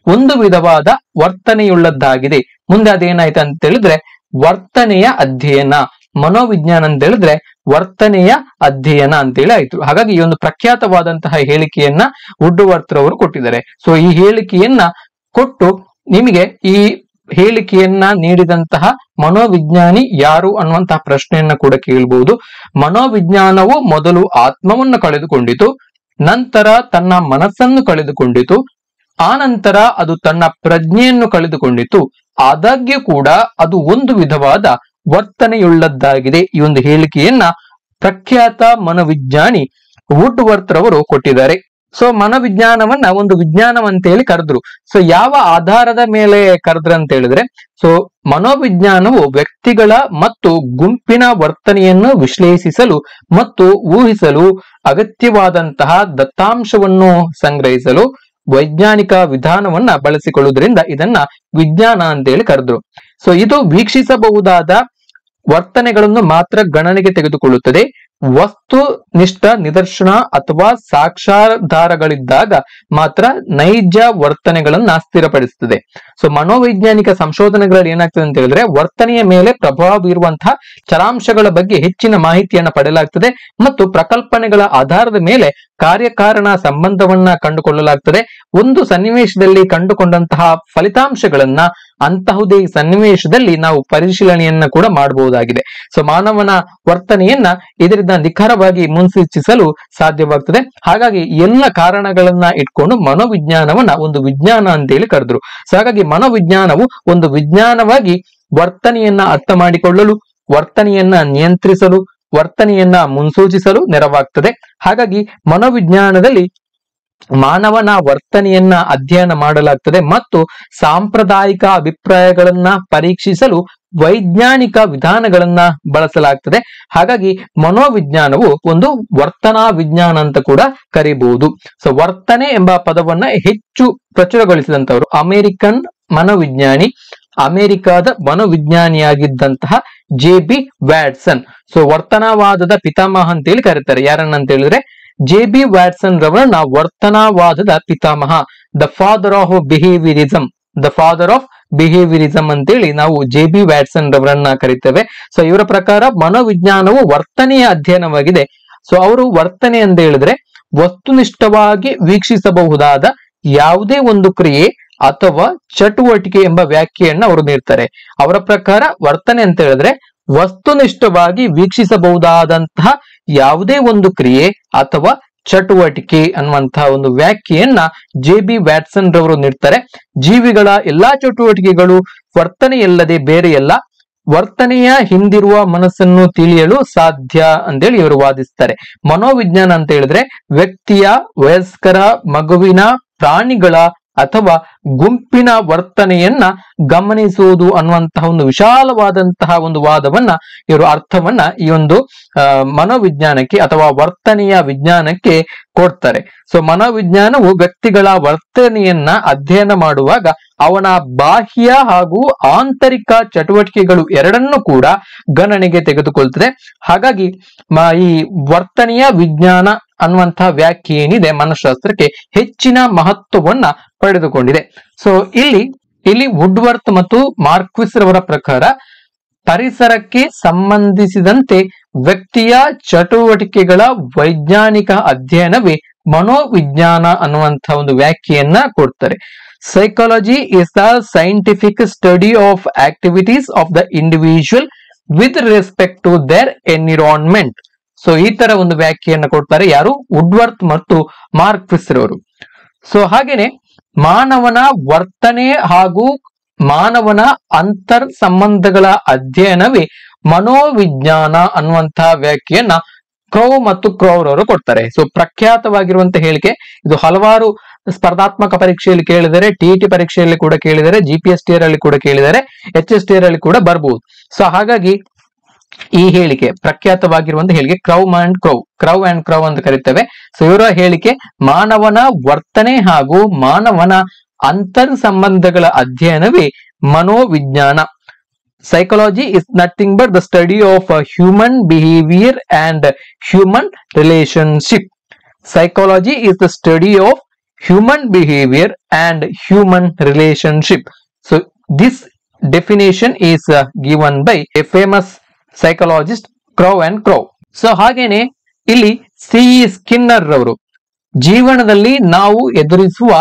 ಒಂದು ವಿಧವಾದ ವರ್ತನೆಯುಳ್ಳದ್ದಾಗಿದೆ. ಮುಂದೆ ಅದೇನಾಯ್ತು ಅಂತ ಹೇಳಿದ್ರೆ ವರ್ತನೆಯ ಅಧ್ಯಯನ, ಮನೋವಿಜ್ಞಾನ ಅಂತ ಹೇಳಿದ್ರೆ ವರ್ತನೆಯ ಅಧ್ಯಯನ ಅಂತೇಳಿ ಆಯ್ತು. ಹಾಗಾಗಿ ಈ ಒಂದು ಪ್ರಖ್ಯಾತವಾದಂತಹ ಹೇಳಿಕೆಯನ್ನ ವುಡ್ವರ್ತ್ ರವರು ಕೊಟ್ಟಿದ್ದಾರೆ. ಸೊ ಈ ಹೇಳಿಕೆಯನ್ನ ಕೊಟ್ಟು ನಿಮಗೆ ಈ ಹೇಳಿಕೆಯನ್ನ ನೀಡಿದಂತಹ ಮನೋವಿಜ್ಞಾನಿ ಯಾರು ಅನ್ನುವಂತಹ ಪ್ರಶ್ನೆಯನ್ನ ಕೂಡ ಕೇಳಬಹುದು. ಮನೋವಿಜ್ಞಾನವು ಮೊದಲು ಆತ್ಮವನ್ನು ಕಳೆದುಕೊಂಡಿತು, ನಂತರ ತನ್ನ ಮನಸ್ಸನ್ನು ಕಳೆದುಕೊಂಡಿತು, ಆ ನಂತರ ಅದು ತನ್ನ ಪ್ರಜ್ಞೆಯನ್ನು ಕಳೆದುಕೊಂಡಿತು, ಆದಾಗ್ಯೂ ಕೂಡ ಅದು ಒಂದು ವಿಧವಾದ ವರ್ತನೆಯುಳ್ಳದ್ದಾಗಿದೆ. ಈ ಒಂದು ಹೇಳಿಕೆಯನ್ನ ಪ್ರಖ್ಯಾತ ಮನೋವಿಜ್ಞಾನಿ ವುಡ್ವರ್ತ್ ರವರು ಕೊಟ್ಟಿದ್ದಾರೆ. ಸೊ ಮನೋವಿಜ್ಞಾನವನ್ನ ಒಂದು ವಿಜ್ಞಾನವಂತ ಹೇಳಿ ಕರೆದ್ರು. ಸೊ ಯಾವ ಆಧಾರದ ಮೇಲೆ ಕರೆದ್ರು ಅಂತ ಹೇಳಿದ್ರೆ, ಸೊ ಮನೋವಿಜ್ಞಾನವು ವ್ಯಕ್ತಿಗಳ ಮತ್ತು ಗುಂಪಿನ ವರ್ತನೆಯನ್ನು ವಿಶ್ಲೇಷಿಸಲು ಮತ್ತು ಊಹಿಸಲು ಅಗತ್ಯವಾದಂತಹ ದತ್ತಾಂಶವನ್ನು ಸಂಗ್ರಹಿಸಲು ವೈಜ್ಞಾನಿಕ ವಿಧಾನವನ್ನ ಬಳಸಿಕೊಳ್ಳುವುದರಿಂದ ಇದನ್ನ ವಿಜ್ಞಾನ ಅಂತ ಹೇಳಿ ಕರೆದ್ರು. ಸೊ ಇದು ವೀಕ್ಷಿಸಬಹುದಾದ ವರ್ತನೆಗಳನ್ನು ಮಾತ್ರ ಗಣನೆಗೆ ತೆಗೆದುಕೊಳ್ಳುತ್ತದೆ. ವಸ್ತುನಿಷ್ಠ ನಿದರ್ಶನ ಅಥವಾ ಸಾಕ್ಷಾಧಾರಗಳಿದ್ದಾಗ ಮಾತ್ರ ನೈಜ ವರ್ತನೆಗಳನ್ನ ಸ್ಥಿರಪಡಿಸುತ್ತದೆ. ಸೊ ಮನೋವೈಜ್ಞಾನಿಕ ಸಂಶೋಧನೆಗಳಲ್ಲಿ ಏನಾಗ್ತದೆ ಅಂತ ಹೇಳಿದ್ರೆ, ವರ್ತನೆಯ ಮೇಲೆ ಪ್ರಭಾವ ಬೀರುವಂತಹ ಚರಾಂಶಗಳ ಬಗ್ಗೆ ಹೆಚ್ಚಿನ ಮಾಹಿತಿಯನ್ನ ಪಡೆಯಲಾಗ್ತದೆ ಮತ್ತು ಪ್ರಕಲ್ಪನೆಗಳ ಆಧಾರದ ಮೇಲೆ ಕಾರ್ಯಕಾರಣ ಸಂಬಂಧವನ್ನ ಕಂಡುಕೊಳ್ಳಲಾಗ್ತದೆ. ಒಂದು ಸನ್ನಿವೇಶದಲ್ಲಿ ಕಂಡುಕೊಂಡಂತಹ ಫಲಿತಾಂಶಗಳನ್ನ ಅಂತಹುದೇ ಸನ್ನಿವೇಶದಲ್ಲಿ ನಾವು ಪರಿಶೀಲನೆಯನ್ನ ಕೂಡ ಮಾಡಬಹುದಾಗಿದೆ. ಸೊ ಮಾನವನ ವರ್ತನೆಯನ್ನ ಇದರಿಂದ ನಿಖರವಾಗಿ ಮುನ್ಸೂಚಿಸಲು ಸಾಧ್ಯವಾಗ್ತದೆ. ಹಾಗಾಗಿ ಎಲ್ಲ ಕಾರಣಗಳನ್ನ ಇಟ್ಕೊಂಡು ಮನೋವಿಜ್ಞಾನವನ್ನ ಒಂದು ವಿಜ್ಞಾನ ಅಂತೇಳಿ ಕರೆದ್ರು. ಸೊ ಹಾಗಾಗಿ ಮನೋವಿಜ್ಞಾನವು ಒಂದು ವಿಜ್ಞಾನವಾಗಿ ವರ್ತನೆಯನ್ನ ಅರ್ಥ ಮಾಡಿಕೊಳ್ಳಲು, ವರ್ತನೆಯನ್ನ ನಿಯಂತ್ರಿಸಲು, ವರ್ತನೆಯನ್ನ ಮುನ್ಸೂಚಿಸಲು ನೆರವಾಗ್ತದೆ. ಹಾಗಾಗಿ ಮನೋವಿಜ್ಞಾನದಲ್ಲಿ ಮಾನವನ ವರ್ತನೆಯನ್ನ ಅಧ್ಯಯನ ಮಾಡಲಾಗ್ತದೆ ಮತ್ತು ಸಾಂಪ್ರದಾಯಿಕ ಅಭಿಪ್ರಾಯಗಳನ್ನ ಪರೀಕ್ಷಿಸಲು ವೈಜ್ಞಾನಿಕ ವಿಧಾನಗಳನ್ನ ಬಳಸಲಾಗ್ತದೆ. ಹಾಗಾಗಿ ಮನೋವಿಜ್ಞಾನವು ಒಂದು ವರ್ತನಾ ವಿಜ್ಞಾನ ಅಂತ ಕೂಡ ಕರೀಬಹುದು. ಸೊ ವರ್ತನೆ ಎಂಬ ಪದವನ್ನ ಹೆಚ್ಚು ಪ್ರಚುರಗೊಳಿಸಿದಂತವರು ಅಮೆರಿಕನ್ ಮನೋವಿಜ್ಞಾನಿ, ಅಮೆರಿಕಾದ ಮನೋವಿಜ್ಞಾನಿಯಾಗಿದ್ದಂತಹ JB ವ್ಯಾಟ್ಸನ್. ಸೊ ವರ್ತನವಾದದ ಪಿತಾಮಹ ಅಂತೇಳಿ ಕರೀತಾರೆ. ಯಾರನ್ನ ಅಂತ ಹೇಳಿದ್ರೆ JB ವ್ಯಾಟ್ಸನ್ ರವರನ್ನ ವರ್ತನವಾದದ ಪಿತಾಮಹ, the father of behaviourism, the father of behaviourism ಅಂತೇಳಿ ನಾವು JB ವ್ಯಾಟ್ಸನ್ ರವರನ್ನ ಕರಿತೇವೆ. ಸೊ ಇವರ ಪ್ರಕಾರ ಮನೋವಿಜ್ಞಾನವು ವರ್ತನೆಯ ಅಧ್ಯಯನವಾಗಿದೆ. ಸೊ ಅವರು ವರ್ತನೆ ಅಂತ ಹೇಳಿದ್ರೆ ವಸ್ತುನಿಷ್ಠವಾಗಿ ವೀಕ್ಷಿಸಬಹುದಾದ ಯಾವುದೇ ಒಂದು ಕ್ರಿಯೆ ಅಥವಾ ಚಟುವಟಿಕೆ ಎಂಬ ವ್ಯಾಖ್ಯೆಯನ್ನ ಅವರು ನೀಡ್ತಾರೆ. ಅವರ ಪ್ರಕಾರ ವರ್ತನೆ ಅಂತ ಹೇಳಿದ್ರೆ ವಸ್ತುನಿಷ್ಠವಾಗಿ ವೀಕ್ಷಿಸಬಹುದಾದಂತಹ ಯಾವುದೇ ಒಂದು ಕ್ರಿಯೆ ಅಥವಾ ಚಟುವಟಿಕೆ ಅನ್ನುವಂತಹ ಒಂದು ವ್ಯಾಖ್ಯೆಯನ್ನ JB ವ್ಯಾಟ್ಸನ್ ರವರು ನೀಡ್ತಾರೆ. ಜೀವಿಗಳ ಎಲ್ಲಾ ಚಟುವಟಿಕೆಗಳು ವರ್ತನೆಯಲ್ಲದೆ ಬೇರೆಯಲ್ಲ, ವರ್ತನೆಯ ಹಿಂದಿರುವ ಮನಸ್ಸನ್ನು ತಿಳಿಯಲು ಸಾಧ್ಯ ಅಂತೇಳಿ ಇವರು ವಾದಿಸ್ತಾರೆ. ಮನೋವಿಜ್ಞಾನ ಅಂತ ಹೇಳಿದ್ರೆ ವ್ಯಕ್ತಿಯ, ವಯಸ್ಕರ, ಮಗುವಿನ, ಪ್ರಾಣಿಗಳ ಅಥವಾ ಗುಂಪಿನ ವರ್ತನೆಯನ್ನ ಗಮನಿಸುವುದು ಅನ್ನುವಂತಹ ಒಂದು ವಿಶಾಲವಾದಂತಹ ಒಂದು ವಾದವನ್ನ ಇವರು ಅರ್ಥವನ್ನ ಈ ಒಂದು ಮನೋವಿಜ್ಞಾನಕ್ಕೆ ಅಥವಾ ವರ್ತನೆಯ ವಿಜ್ಞಾನಕ್ಕೆ ಕೊಡ್ತಾರೆ. ಸೊ ಮನೋವಿಜ್ಞಾನವು ವ್ಯಕ್ತಿಗಳ ವರ್ತನೆಯನ್ನ ಅಧ್ಯಯನ ಮಾಡುವಾಗ ಅವನ ಬಾಹ್ಯ ಹಾಗೂ ಆಂತರಿಕ ಚಟುವಟಿಕೆಗಳು ಎರಡನ್ನೂ ಕೂಡ ಗಣನೆಗೆ ತೆಗೆದುಕೊಳ್ತದೆ. ಹಾಗಾಗಿ ಈ ವರ್ತನೆಯ ವಿಜ್ಞಾನ ಅನ್ನುವಂತಹ ವ್ಯಾಖ್ಯೆ ಏನಿದೆ ಮನಃಶಾಸ್ತ್ರಕ್ಕೆ ಹೆಚ್ಚಿನ ಮಹತ್ವವನ್ನ ಪಡೆದುಕೊಂಡಿದೆ. ಸೊ ಇಲ್ಲಿ ವುಡ್ವರ್ತ್ ಮತ್ತು ಮಾರ್ಕ್ವಿಸ್ ರವರ ಪ್ರಕಾರ ಪರಿಸರಕ್ಕೆ ಸಂಬಂಧಿಸಿದಂತೆ ವ್ಯಕ್ತಿಯ ಚಟುವಟಿಕೆಗಳ ವೈಜ್ಞಾನಿಕ ಅಧ್ಯಯನವೇ ಮನೋವಿಜ್ಞಾನ ಅನ್ನುವಂತಹ ಒಂದು ವ್ಯಾಖ್ಯೆಯನ್ನ ಕೊಡ್ತಾರೆ. Psychology is the scientific study of activities of the individual with respect to their environment. So ಈ ತರ ಒಂದು ವ್ಯಾಖ್ಯೆಯನ್ನ ಕೊಡ್ತಾರೆ ಯಾರು? ವುಡ್ವರ್ತ್ ಮತ್ತು ಮಾರ್ಕ್ವಿಸ್ ರವರು. ಸೊ ಹಾಗೇನೆ ಮಾನವನ ವರ್ತನೆ ಹಾಗೂ ಮಾನವನ ಅಂತರ್ ಸಂಬಂಧಗಳ ಅಧ್ಯಯನವೇ ಮನೋವಿಜ್ಞಾನ ಅನ್ನುವಂತಹ ವ್ಯಾಖ್ಯೆಯನ್ನ ಕ್ರೌ ಮತ್ತು ಕ್ರೌರವರು ಕೊಡ್ತಾರೆ. ಸೊ ಪ್ರಖ್ಯಾತವಾಗಿರುವಂತಹ ಹೇಳಿಕೆ ಇದು. ಹಲವಾರು ಸ್ಪರ್ಧಾತ್ಮಕ ಪರೀಕ್ಷೆಯಲ್ಲಿ ಕೇಳಿದರೆ, TET ಪರೀಕ್ಷೆಯಲ್ಲಿ ಕೂಡ ಕೇಳಿದರೆ, GPST ಅಲ್ಲಿ ಕೂಡ ಕೇಳಿದರೆ, HST ಅಲ್ಲಿ ಕೂಡ ಬರಬಹುದು. ಸೊ ಹಾಗಾಗಿ ಈ ಹೇಳಿಕೆ ಪ್ರಖ್ಯಾತವಾಗಿರುವಂತಹ ಹೇಳಿಕೆ ಕ್ರೌ ಅಂಡ್ ಕ್ರೌ ಅಂತ ಕರೀತೇವೆ. ಸೊ ಇವರ ಹೇಳಿಕೆ ಮಾನವನ ವರ್ತನೆ ಹಾಗೂ ಮಾನವನ ಅಂತರ್ ಸಂಬಂಧಗಳ ಅಧ್ಯಯನವೇ ಮನೋವಿಜ್ಞಾನ. Psychology is nothing but the study of human behavior and human relationship. Psychology is the study of human behavior and human relationship. So this definition is given by a famous psychologist crow and crow. So ಹಾಗೇನೆ ಇಲ್ಲಿ C.E. Skinner ರವರು ಜೀವನದಲ್ಲಿ ನಾವು ಎದುರಿಸುವ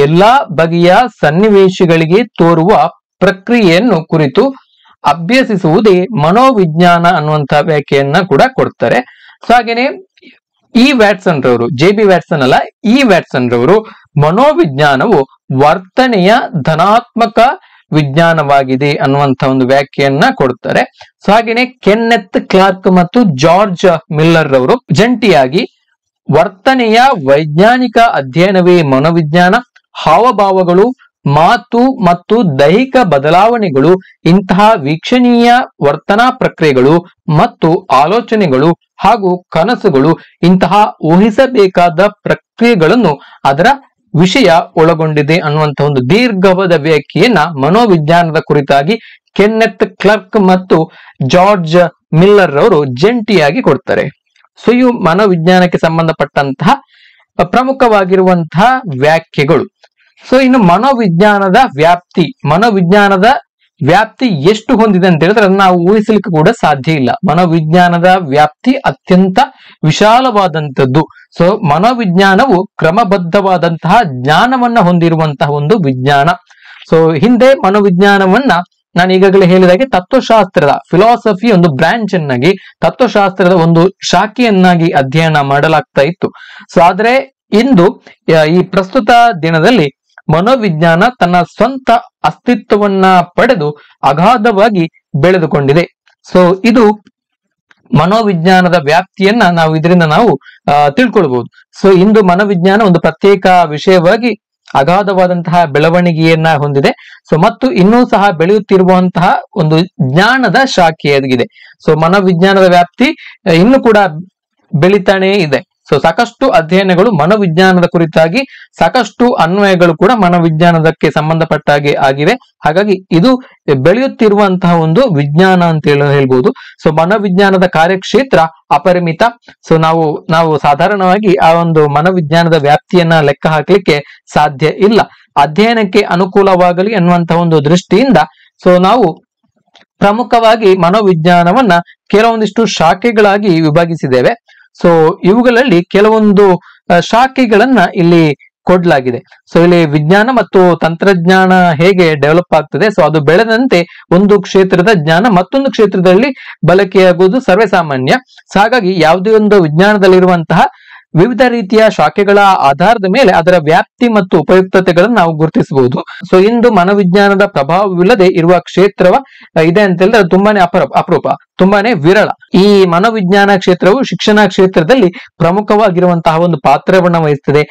ಎಲ್ಲಾ ಬಗೆಯ ಸನ್ನಿವೇಶಗಳಿಗೆ ತೋರುವ ಪ್ರಕ್ರಿಯೆಯನ್ನು ಕುರಿತು ಅಭ್ಯಸಿಸುವುದೇ ಮನೋವಿಜ್ಞಾನ ಅನ್ನುವಂತಹ ವ್ಯಾಖ್ಯೆಯನ್ನ ಕೂಡ ಕೊಡ್ತಾರೆ. ಸೊ ಹಾಗೇನೆ ವ್ಯಾಟ್ಸನ್ ರವರು, JB ವ್ಯಾಟ್ಸನ್ ಅಲ್ಲ, ವ್ಯಾಟ್ಸನ್ ರವರು ಮನೋವಿಜ್ಞಾನವು ವರ್ತನೆಯ ಧನಾತ್ಮಕ ವಿಜ್ಞಾನವಾಗಿದೆ ಅನ್ನುವಂತ ಒಂದು ವ್ಯಾಖ್ಯೆಯನ್ನ ಕೊಡ್ತಾರೆ. ಸೊ ಹಾಗೇನೆ ಕೆನ್ನೆತ್ ಕ್ಲಾರ್ಕ್ ಮತ್ತು ಜಾರ್ಜ್ ಮಿಲ್ಲರ್ ರವರು ಜಂಟಿಯಾಗಿ ವರ್ತನೆಯ ವೈಜ್ಞಾನಿಕ ಅಧ್ಯಯನವೇ ಮನೋವಿಜ್ಞಾನ, ಹಾವಭಾವಗಳು, ಮಾತು ಮತ್ತು ದೈಹಿಕ ಬದಲಾವಣೆಗಳು, ಇಂತಹ ವೀಕ್ಷಣೀಯ ವರ್ತನಾ ಪ್ರಕ್ರಿಯೆಗಳು ಮತ್ತು ಆಲೋಚನೆಗಳು ಹಾಗೂ ಕನಸುಗಳು, ಇಂತಹ ಊಹಿಸಬೇಕಾದ ಪ್ರಕ್ರಿಯೆಗಳನ್ನು ಅದರ ವಿಷಯ ಒಳಗೊಂಡಿದೆ ಅನ್ನುವಂಥ ಒಂದು ದೀರ್ಘವಾದ ವ್ಯಾಖ್ಯೆಯನ್ನ ಮನೋವಿಜ್ಞಾನದ ಕುರಿತಾಗಿ ಕೆನ್ನೆತ್ ಕ್ಲಾರ್ಕ್ ಮತ್ತು ಜಾರ್ಜ್ ಮಿಲ್ಲರ್ ಅವರು ಜಂಟಿಯಾಗಿ ಕೊಡ್ತಾರೆ. ಸೊ ಇವು ಮನೋವಿಜ್ಞಾನಕ್ಕೆ ಸಂಬಂಧಪಟ್ಟಂತಹ ಪ್ರಮುಖವಾಗಿರುವಂತಹ ವ್ಯಾಖ್ಯೆಗಳು. ಸೊ ಇನ್ನು ಮನೋವಿಜ್ಞಾನದ ವ್ಯಾಪ್ತಿ ಎಷ್ಟು ಹೊಂದಿದೆ ಅಂತ ಹೇಳಿದ್ರೆ ನಾವು ಊಹಿಸಲಿಕ್ಕೆ ಕೂಡ ಸಾಧ್ಯ ಇಲ್ಲ. ಮನೋವಿಜ್ಞಾನದ ವ್ಯಾಪ್ತಿ ಅತ್ಯಂತ ವಿಶಾಲವಾದಂಥದ್ದು. ಸೊ ಮನೋವಿಜ್ಞಾನವು ಕ್ರಮಬದ್ಧವಾದಂತಹ ಜ್ಞಾನವನ್ನ ಹೊಂದಿರುವಂತಹ ಒಂದು ವಿಜ್ಞಾನ. ಸೊ ಹಿಂದೆ ಮನೋವಿಜ್ಞಾನವನ್ನ ನಾನು ಈಗಾಗಲೇ ಹೇಳಿದಾಗೆ ತತ್ವಶಾಸ್ತ್ರದ ಫಿಲಾಸಫಿ ಒಂದು ಬ್ರಾಂಚ್ ಅನ್ನಾಗಿ, ತತ್ವಶಾಸ್ತ್ರದ ಒಂದು ಶಾಖೆಯನ್ನಾಗಿ ಅಧ್ಯಯನ ಮಾಡಲಾಗ್ತಾ ಇತ್ತು. ಸೊ ಆದ್ರೆ ಇಂದು ಈ ಪ್ರಸ್ತುತ ದಿನದಲ್ಲಿ ಮನೋವಿಜ್ಞಾನ ತನ್ನ ಸ್ವಂತ ಅಸ್ತಿತ್ವವನ್ನ ಪಡೆದು ಅಗಾಧವಾಗಿ ಬೆಳೆದುಕೊಂಡಿದೆ. ಸೊ ಇದು ಮನೋವಿಜ್ಞಾನದ ವ್ಯಾಪ್ತಿಯನ್ನ ಇದರಿಂದ ನಾವು ತಿಳ್ಕೊಳ್ಬಹುದು. ಸೊ ಇಂದು ಮನೋವಿಜ್ಞಾನ ಒಂದು ಪ್ರತ್ಯೇಕ ವಿಷಯವಾಗಿ ಅಗಾಧವಾದಂತಹ ಬೆಳವಣಿಗೆಯನ್ನ ಹೊಂದಿದೆ. ಸೊ ಮತ್ತು ಇನ್ನೂ ಸಹ ಬೆಳೆಯುತ್ತಿರುವಂತಹ ಒಂದು ಜ್ಞಾನದ ಶಾಖೆಯಾಗಿದೆ. ಸೊ ಮನೋವಿಜ್ಞಾನದ ವ್ಯಾಪ್ತಿ ಇನ್ನೂ ಕೂಡ ಬೆಳಿತಾನೇ ಇದೆ. ಸೊ ಸಾಕಷ್ಟು ಅಧ್ಯಯನಗಳು ಮನೋವಿಜ್ಞಾನದ ಕುರಿತಾಗಿ, ಸಾಕಷ್ಟು ಅನ್ವಯಗಳು ಕೂಡ ಮನೋವಿಜ್ಞಾನದಕ್ಕೆ ಸಂಬಂಧಪಟ್ಟಾಗೆ ಆಗಿವೆ. ಹಾಗಾಗಿ ಇದು ಬೆಳೆಯುತ್ತಿರುವಂತಹ ಒಂದು ವಿಜ್ಞಾನ ಅಂತ ಹೇಳ್ಬೋದು. ಸೊ ಮನೋವಿಜ್ಞಾನದ ಕಾರ್ಯಕ್ಷೇತ್ರ ಅಪರಿಮಿತ. ಸೊ ನಾವು ಸಾಧಾರಣವಾಗಿ ಆ ಒಂದು ಮನೋವಿಜ್ಞಾನದ ವ್ಯಾಪ್ತಿಯನ್ನ ಲೆಕ್ಕ ಹಾಕ್ಲಿಕ್ಕೆ ಸಾಧ್ಯ ಇಲ್ಲ. ಅಧ್ಯಯನಕ್ಕೆ ಅನುಕೂಲವಾಗಲಿ ಅನ್ನುವಂತಹ ಒಂದು ದೃಷ್ಟಿಯಿಂದ ಸೊ ನಾವು ಪ್ರಮುಖವಾಗಿ ಮನೋವಿಜ್ಞಾನವನ್ನ ಕೆಲವೊಂದಿಷ್ಟು ಶಾಖೆಗಳಾಗಿ ವಿಭಾಗಿಸಿದ್ದೇವೆ. ಸೊ ಇವುಗಳಲ್ಲಿ ಕೆಲವೊಂದು ಶಾಖೆಗಳನ್ನ ಇಲ್ಲಿ ಕೊಡ್ಲಾಗಿದೆ. ಸೊ ಇಲ್ಲಿ ವಿಜ್ಞಾನ ಮತ್ತು ತಂತ್ರಜ್ಞಾನ ಹೇಗೆ ಡೆವಲಪ್ ಆಗ್ತದೆ, ಸೊ ಅದು ಬೆಳೆದಂತೆ ಒಂದು ಕ್ಷೇತ್ರದ ಜ್ಞಾನ ಮತ್ತೊಂದು ಕ್ಷೇತ್ರದಲ್ಲಿ ಬಳಕೆಯಾಗುವುದು ಸರ್ವೇ ಸಾಮಾನ್ಯ. ಸೊ ಹಾಗಾಗಿ ಯಾವುದೇ ಒಂದು ವಿಜ್ಞಾನದಲ್ಲಿರುವಂತಹ ವಿವಿಧ ರೀತಿಯ ಶಾಖೆಗಳ ಆಧಾರದ ಮೇಲೆ ಅದರ ವ್ಯಾಪ್ತಿ ಮತ್ತು ಉಪಯುಕ್ತತೆಗಳನ್ನು ನಾವು ಗುರುತಿಸಬಹುದು. ಸೊ ಇಂದು ಮನೋವಿಜ್ಞಾನದ ಪ್ರಭಾವವಿಲ್ಲದೆ ಇರುವ ಕ್ಷೇತ್ರವ ಇದೆ ಅಂತ ಹೇಳಿದ್ರೆ ತುಂಬಾನೇ ಅಪರೂಪ, ತುಂಬಾನೇ ವಿರಳ. ಈ ಮನೋವಿಜ್ಞಾನ ಕ್ಷೇತ್ರವು ಶಿಕ್ಷಣ ಕ್ಷೇತ್ರದಲ್ಲಿ ಪ್ರಮುಖವಾಗಿರುವಂತಹ ಒಂದು ಪಾತ್ರವನ್ನು ವಹಿಸ್ತದೆ.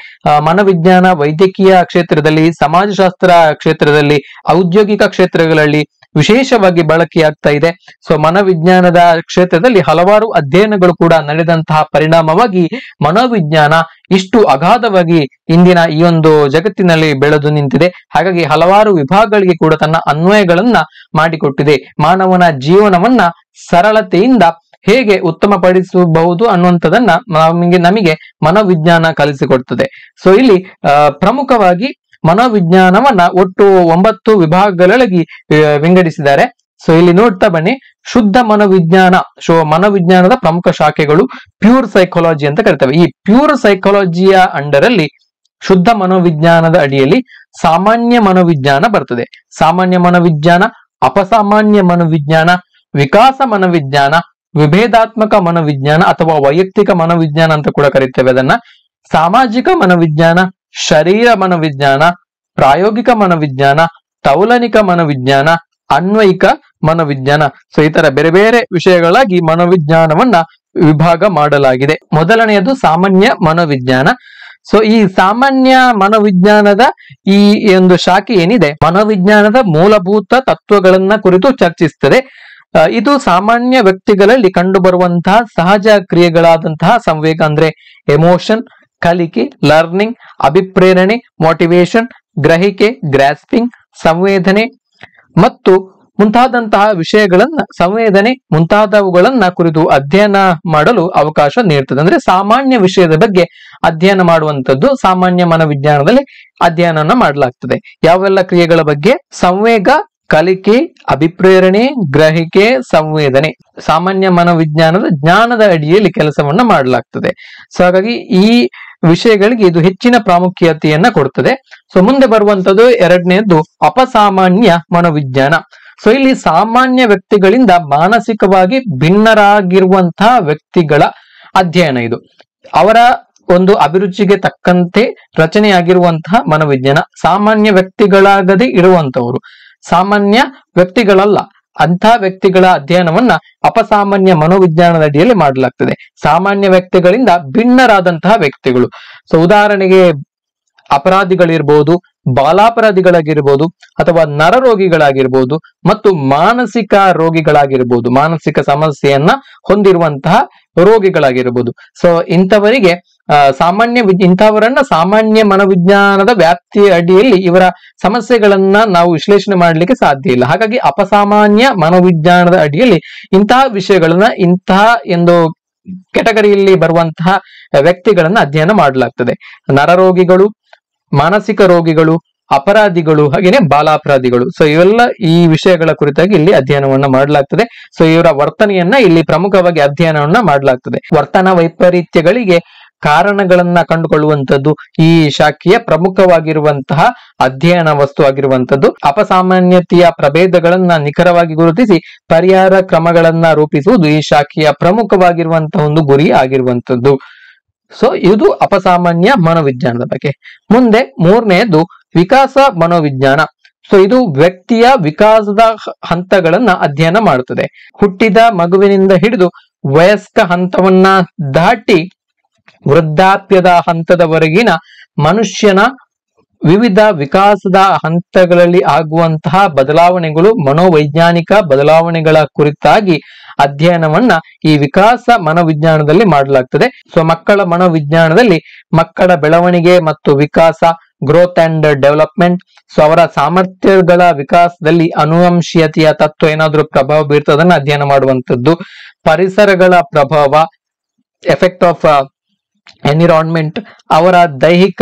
ಮನೋವಿಜ್ಞಾನ ವೈದ್ಯಕೀಯ ಕ್ಷೇತ್ರದಲ್ಲಿ, ಸಮಾಜಶಾಸ್ತ್ರ ಕ್ಷೇತ್ರದಲ್ಲಿ, ಔದ್ಯೋಗಿಕ ಕ್ಷೇತ್ರಗಳಲ್ಲಿ ವಿಶೇಷವಾಗಿ ಬಳಕೆಯಾಗ್ತಾ ಇದೆ. ಸೊ ಮನೋವಿಜ್ಞಾನದ ಕ್ಷೇತ್ರದಲ್ಲಿ ಹಲವಾರು ಅಧ್ಯಯನಗಳು ಕೂಡ ನಡೆದಂತಹ ಪರಿಣಾಮವಾಗಿ ಮನೋವಿಜ್ಞಾನ ಇಷ್ಟು ಅಗಾಧವಾಗಿ ಇಂದಿನ ಈ ಒಂದು ಜಗತ್ತಿನಲ್ಲಿ ಬೆಳೆದು ನಿಂತಿದೆ. ಹಾಗಾಗಿ ಹಲವಾರು ವಿಭಾಗಗಳಿಗೆ ಕೂಡ ತನ್ನ ಅನ್ವಯಗಳನ್ನ ಮಾಡಿಕೊಟ್ಟಿದೆ. ಮಾನವನ ಜೀವನವನ್ನ ಸರಳತೆಯಿಂದ ಹೇಗೆ ಉತ್ತಮಪಡಿಸಬಹುದು ಅನ್ನುವಂಥದ್ದನ್ನ ನಮಗೆ ಮನೋವಿಜ್ಞಾನ ಕಲಿಸಿಕೊಡ್ತದೆ. ಸೊ ಇಲ್ಲಿ ಪ್ರಮುಖವಾಗಿ ಮನೋವಿಜ್ಞಾನವನ್ನ ಒಟ್ಟು 9 ವಿಭಾಗಗಳಾಗಿ ವಿಂಗಡಿಸಿದ್ದಾರೆ. ಸೊ ಇಲ್ಲಿ ನೋಡ್ತಾ ಬನ್ನಿ. ಶುದ್ಧ ಮನೋವಿಜ್ಞಾನ. ಸೊ ಮನೋವಿಜ್ಞಾನದ ಪ್ರಮುಖ ಶಾಖೆಗಳು ಪ್ಯೂರ್ ಸೈಕಾಲಜಿ ಅಂತ ಕರಿತೇವೆ. ಈ ಪ್ಯೂರ್ ಸೈಕಾಲಜಿಯ ಅಂಡರ್ ಅಲ್ಲಿ ಶುದ್ಧ ಮನೋವಿಜ್ಞಾನದ ಅಡಿಯಲ್ಲಿ ಸಾಮಾನ್ಯ ಮನೋವಿಜ್ಞಾನ ಬರ್ತದೆ. ಸಾಮಾನ್ಯ ಮನೋವಿಜ್ಞಾನ, ಅಪಸಾಮಾನ್ಯ ಮನೋವಿಜ್ಞಾನ, ವಿಕಾಸ ಮನೋವಿಜ್ಞಾನ, ವಿಭೇದಾತ್ಮಕ ಮನೋವಿಜ್ಞಾನ ಅಥವಾ ವೈಯಕ್ತಿಕ ಮನೋವಿಜ್ಞಾನ ಅಂತ ಕೂಡ ಕರಿತೇವೆ ಅದನ್ನ. ಸಾಮಾಜಿಕ ಮನೋವಿಜ್ಞಾನ, ಶರೀರ ಮನೋವಿಜ್ಞಾನ, ಪ್ರಾಯೋಗಿಕ ಮನೋವಿಜ್ಞಾನ, ತೌಲನಿಕ ಮನೋವಿಜ್ಞಾನ, ಅನ್ವಯಿಕ ಮನೋವಿಜ್ಞಾನ. ಸೊ ಈ ತರ ಬೇರೆ ಬೇರೆ ವಿಷಯಗಳಾಗಿ ಮನೋವಿಜ್ಞಾನವನ್ನ ವಿಭಾಗ ಮಾಡಲಾಗಿದೆ. ಮೊದಲನೆಯದು ಸಾಮಾನ್ಯ ಮನೋವಿಜ್ಞಾನ. ಸೊ ಈ ಸಾಮಾನ್ಯ ಮನೋವಿಜ್ಞಾನದ ಈ ಒಂದು ಶಾಖೆ ಏನಿದೆ, ಮನೋವಿಜ್ಞಾನದ ಮೂಲಭೂತ ತತ್ವಗಳನ್ನ ಕುರಿತು ಚರ್ಚಿಸ್ತದೆ. ಇದು ಸಾಮಾನ್ಯ ವ್ಯಕ್ತಿಗಳಲ್ಲಿ ಕಂಡು ಬರುವಂತಹ ಸಹಜ ಕ್ರಿಯೆಗಳಾದಂತಹ ಸಂವೇಗ ಅಂದ್ರೆ ಎಮೋಷನ್, ಕಲಿಕೆ ಲರ್ನಿಂಗ್, ಅಭಿಪ್ರೇರಣೆ ಮೋಟಿವೇಶನ್, ಗ್ರಹಿಕೆ ಗ್ರಾಸ್ಪಿಂಗ್, ಸಂವೇದನೆ ಮತ್ತು ಮುಂತಾದಂತಹ ವಿಷಯಗಳನ್ನ, ಸಂವೇದನೆ ಮುಂತಾದವುಗಳನ್ನ ಕುರಿತು ಅಧ್ಯಯನ ಮಾಡಲು ಅವಕಾಶ ನೀಡುತ್ತದೆ. ಅಂದ್ರೆ ಸಾಮಾನ್ಯ ವಿಷಯದ ಬಗ್ಗೆ ಅಧ್ಯಯನ ಮಾಡುವಂತದ್ದು ಸಾಮಾನ್ಯ ಮನೋವಿಜ್ಞಾನದಲ್ಲಿ ಅಧ್ಯಯನ ಮಾಡಲಾಗ್ತದೆ. ಯಾವೆಲ್ಲ ಕ್ರಿಯೆಗಳ ಬಗ್ಗೆ? ಸಂವೇಗ, ಕಲಿಕೆ, ಅಭಿಪ್ರೇರಣೆ, ಗ್ರಹಿಕೆ, ಸಂವೇದನೆ ಸಾಮಾನ್ಯ ಮನೋವಿಜ್ಞಾನದ ಜ್ಞಾನದ ಅಡಿಯಲ್ಲಿ ಕೆಲಸವನ್ನ ಮಾಡಲಾಗ್ತದೆ. ಸೊ ಹಾಗಾಗಿ ಈ ವಿಷಯಗಳಿಗೆ ಇದು ಹೆಚ್ಚಿನ ಪ್ರಾಮುಖ್ಯತೆಯನ್ನ ಕೊಡ್ತದೆ. ಸೊ ಮುಂದೆ ಬರುವಂತದ್ದು ಎರಡನೇದು ಅಪಸಾಮಾನ್ಯ ಮನೋವಿಜ್ಞಾನ. ಸೊ ಇಲ್ಲಿ ಸಾಮಾನ್ಯ ವ್ಯಕ್ತಿಗಳಿಂದ ಮಾನಸಿಕವಾಗಿ ಭಿನ್ನರಾಗಿರುವಂತಹ ವ್ಯಕ್ತಿಗಳ ಅಧ್ಯಯನ ಇದು. ಅವರ ಒಂದು ಅಭಿರುಚಿಗೆ ತಕ್ಕಂತೆ ರಚನೆಯಾಗಿರುವಂತಹ ಮನೋವಿಜ್ಞಾನ. ಸಾಮಾನ್ಯ ವ್ಯಕ್ತಿಗಳಾಗದೆ ಇರುವಂತವರು ಸಾಮಾನ್ಯ ವ್ಯಕ್ತಿಗಳಲ್ಲ, ಅಂತಹ ವ್ಯಕ್ತಿಗಳ ಅಧ್ಯಯನವನ್ನ ಅಪಸಾಮಾನ್ಯ ಮನೋವಿಜ್ಞಾನದ ಅಡಿಯಲ್ಲಿ ಮಾಡಲಾಗ್ತದೆ. ಸಾಮಾನ್ಯ ವ್ಯಕ್ತಿಗಳಿಂದ ಭಿನ್ನರಾದಂತಹ ವ್ಯಕ್ತಿಗಳು. ಸೊ ಉದಾಹರಣೆಗೆ ಅಪರಾಧಿಗಳಿರ್ಬೋದು, ಬಾಲಾಪರಾಧಿಗಳಾಗಿರ್ಬೋದು, ಅಥವಾ ನರರೋಗಿಗಳಾಗಿರ್ಬೋದು, ಮತ್ತು ಮಾನಸಿಕ ರೋಗಿಗಳಾಗಿರ್ಬೋದು, ಮಾನಸಿಕ ಸಮಸ್ಯೆಯನ್ನ ಹೊಂದಿರುವಂತಹ ರೋಗಿಗಳಾಗಿರ್ಬೋದು. ಸೊ ಇಂಥವರಿಗೆ ಇಂಥವರನ್ನ ಸಾಮಾನ್ಯ ಮನೋವಿಜ್ಞಾನದ ವ್ಯಾಪ್ತಿಯ ಅಡಿಯಲ್ಲಿ ಇವರ ಸಮಸ್ಯೆಗಳನ್ನ ನಾವು ವಿಶ್ಲೇಷಣೆ ಮಾಡಲಿಕ್ಕೆ ಸಾಧ್ಯ ಇಲ್ಲ. ಹಾಗಾಗಿ ಅಪಸಾಮಾನ್ಯ ಮನೋವಿಜ್ಞಾನದ ಅಡಿಯಲ್ಲಿ ಇಂತಹ ವಿಷಯಗಳನ್ನ, ಇಂತಹ ಒಂದು ಕೆಟಗರಿಯಲ್ಲಿ ಬರುವಂತಹ ವ್ಯಕ್ತಿಗಳನ್ನ ಅಧ್ಯಯನ ಮಾಡಲಾಗ್ತದೆ. ನರರೋಗಿಗಳು, ಮಾನಸಿಕ ರೋಗಿಗಳು, ಅಪರಾಧಿಗಳು, ಹಾಗೇನೆ ಬಾಲಾಪರಾಧಿಗಳು. ಸೊ ಇವೆಲ್ಲ ಈ ವಿಷಯಗಳ ಕುರಿತಾಗಿ ಇಲ್ಲಿ ಅಧ್ಯಯನವನ್ನ ಮಾಡಲಾಗ್ತದೆ. ಸೊ ಇವರ ವರ್ತನೆಯನ್ನ ಇಲ್ಲಿ ಪ್ರಮುಖವಾಗಿ ಅಧ್ಯಯನವನ್ನ ಮಾಡಲಾಗ್ತದೆ. ವರ್ತನಾ ವೈಪರೀತ್ಯಗಳಿಗೆ ಕಾರಣಗಳನ್ನ ಕಂಡುಕೊಳ್ಳುವಂಥದ್ದು ಈ ಶಾಖೆಯ ಪ್ರಮುಖವಾಗಿರುವಂತಹ ಅಧ್ಯಯನ ವಸ್ತು ಆಗಿರುವಂತದ್ದು. ಅಪಸಾಮಾನ್ಯತೆಯ ಪ್ರಭೇದಗಳನ್ನ ನಿಖರವಾಗಿ ಗುರುತಿಸಿ ಪರಿಹಾರ ಕ್ರಮಗಳನ್ನ ರೂಪಿಸುವುದು ಈ ಶಾಖೆಯ ಪ್ರಮುಖವಾಗಿರುವಂತಹ ಒಂದು ಗುರಿ ಆಗಿರುವಂತದ್ದು. ಸೊ ಇದು ಅಪಸಾಮಾನ್ಯ ಮನೋವಿಜ್ಞಾನದ ಬಗ್ಗೆ. ಮುಂದೆ ಮೂರನೆಯದು ವಿಕಾಸ ಮನೋವಿಜ್ಞಾನ. ಸೊ ಇದು ವ್ಯಕ್ತಿಯ ವಿಕಾಸದ ಹಂತಗಳನ್ನ ಅಧ್ಯಯನ ಮಾಡುತ್ತದೆ. ಹುಟ್ಟಿದ ಮಗುವಿನಿಂದ ಹಿಡಿದು ವಯಸ್ಕ ಹಂತವನ್ನ ದಾಟಿ ವೃದ್ಧಾಪ್ಯದ ಹಂತದವರೆಗಿನ ಮನುಷ್ಯನ ವಿವಿಧ ವಿಕಾಸದ ಹಂತಗಳಲ್ಲಿ ಆಗುವಂತಹ ಬದಲಾವಣೆಗಳು, ಮನೋವೈಜ್ಞಾನಿಕ ಬದಲಾವಣೆಗಳ ಕುರಿತಾಗಿ ಅಧ್ಯಯನವನ್ನ ಈ ವಿಕಾಸ ಮನೋವಿಜ್ಞಾನದಲ್ಲಿ ಮಾಡಲಾಗ್ತದೆ. ಸೊ ಮಕ್ಕಳ ಮನೋವಿಜ್ಞಾನದಲ್ಲಿ ಮಕ್ಕಳ ಬೆಳವಣಿಗೆ ಮತ್ತು ವಿಕಾಸ, ಗ್ರೋತ್ ಅಂಡ್ ಡೆವಲಪ್ಮೆಂಟ್, ಸೊ ಅವರ ಸಾಮರ್ಥ್ಯಗಳ ವಿಕಾಸದಲ್ಲಿ ಅನುವಂಶೀಯತೆಯ ತತ್ವ ಏನಾದ್ರೂ ಪ್ರಭಾವ ಬೀರ್ತದನ್ನ ಅಧ್ಯಯನ ಮಾಡುವಂತದ್ದು. ಪರಿಸರಗಳ ಪ್ರಭಾವ, ಎಫೆಕ್ಟ್ ಆಫ್ ಎನ್ವಿರಾನ್ಮೆಂಟ್, ಅವರ ದೈಹಿಕ,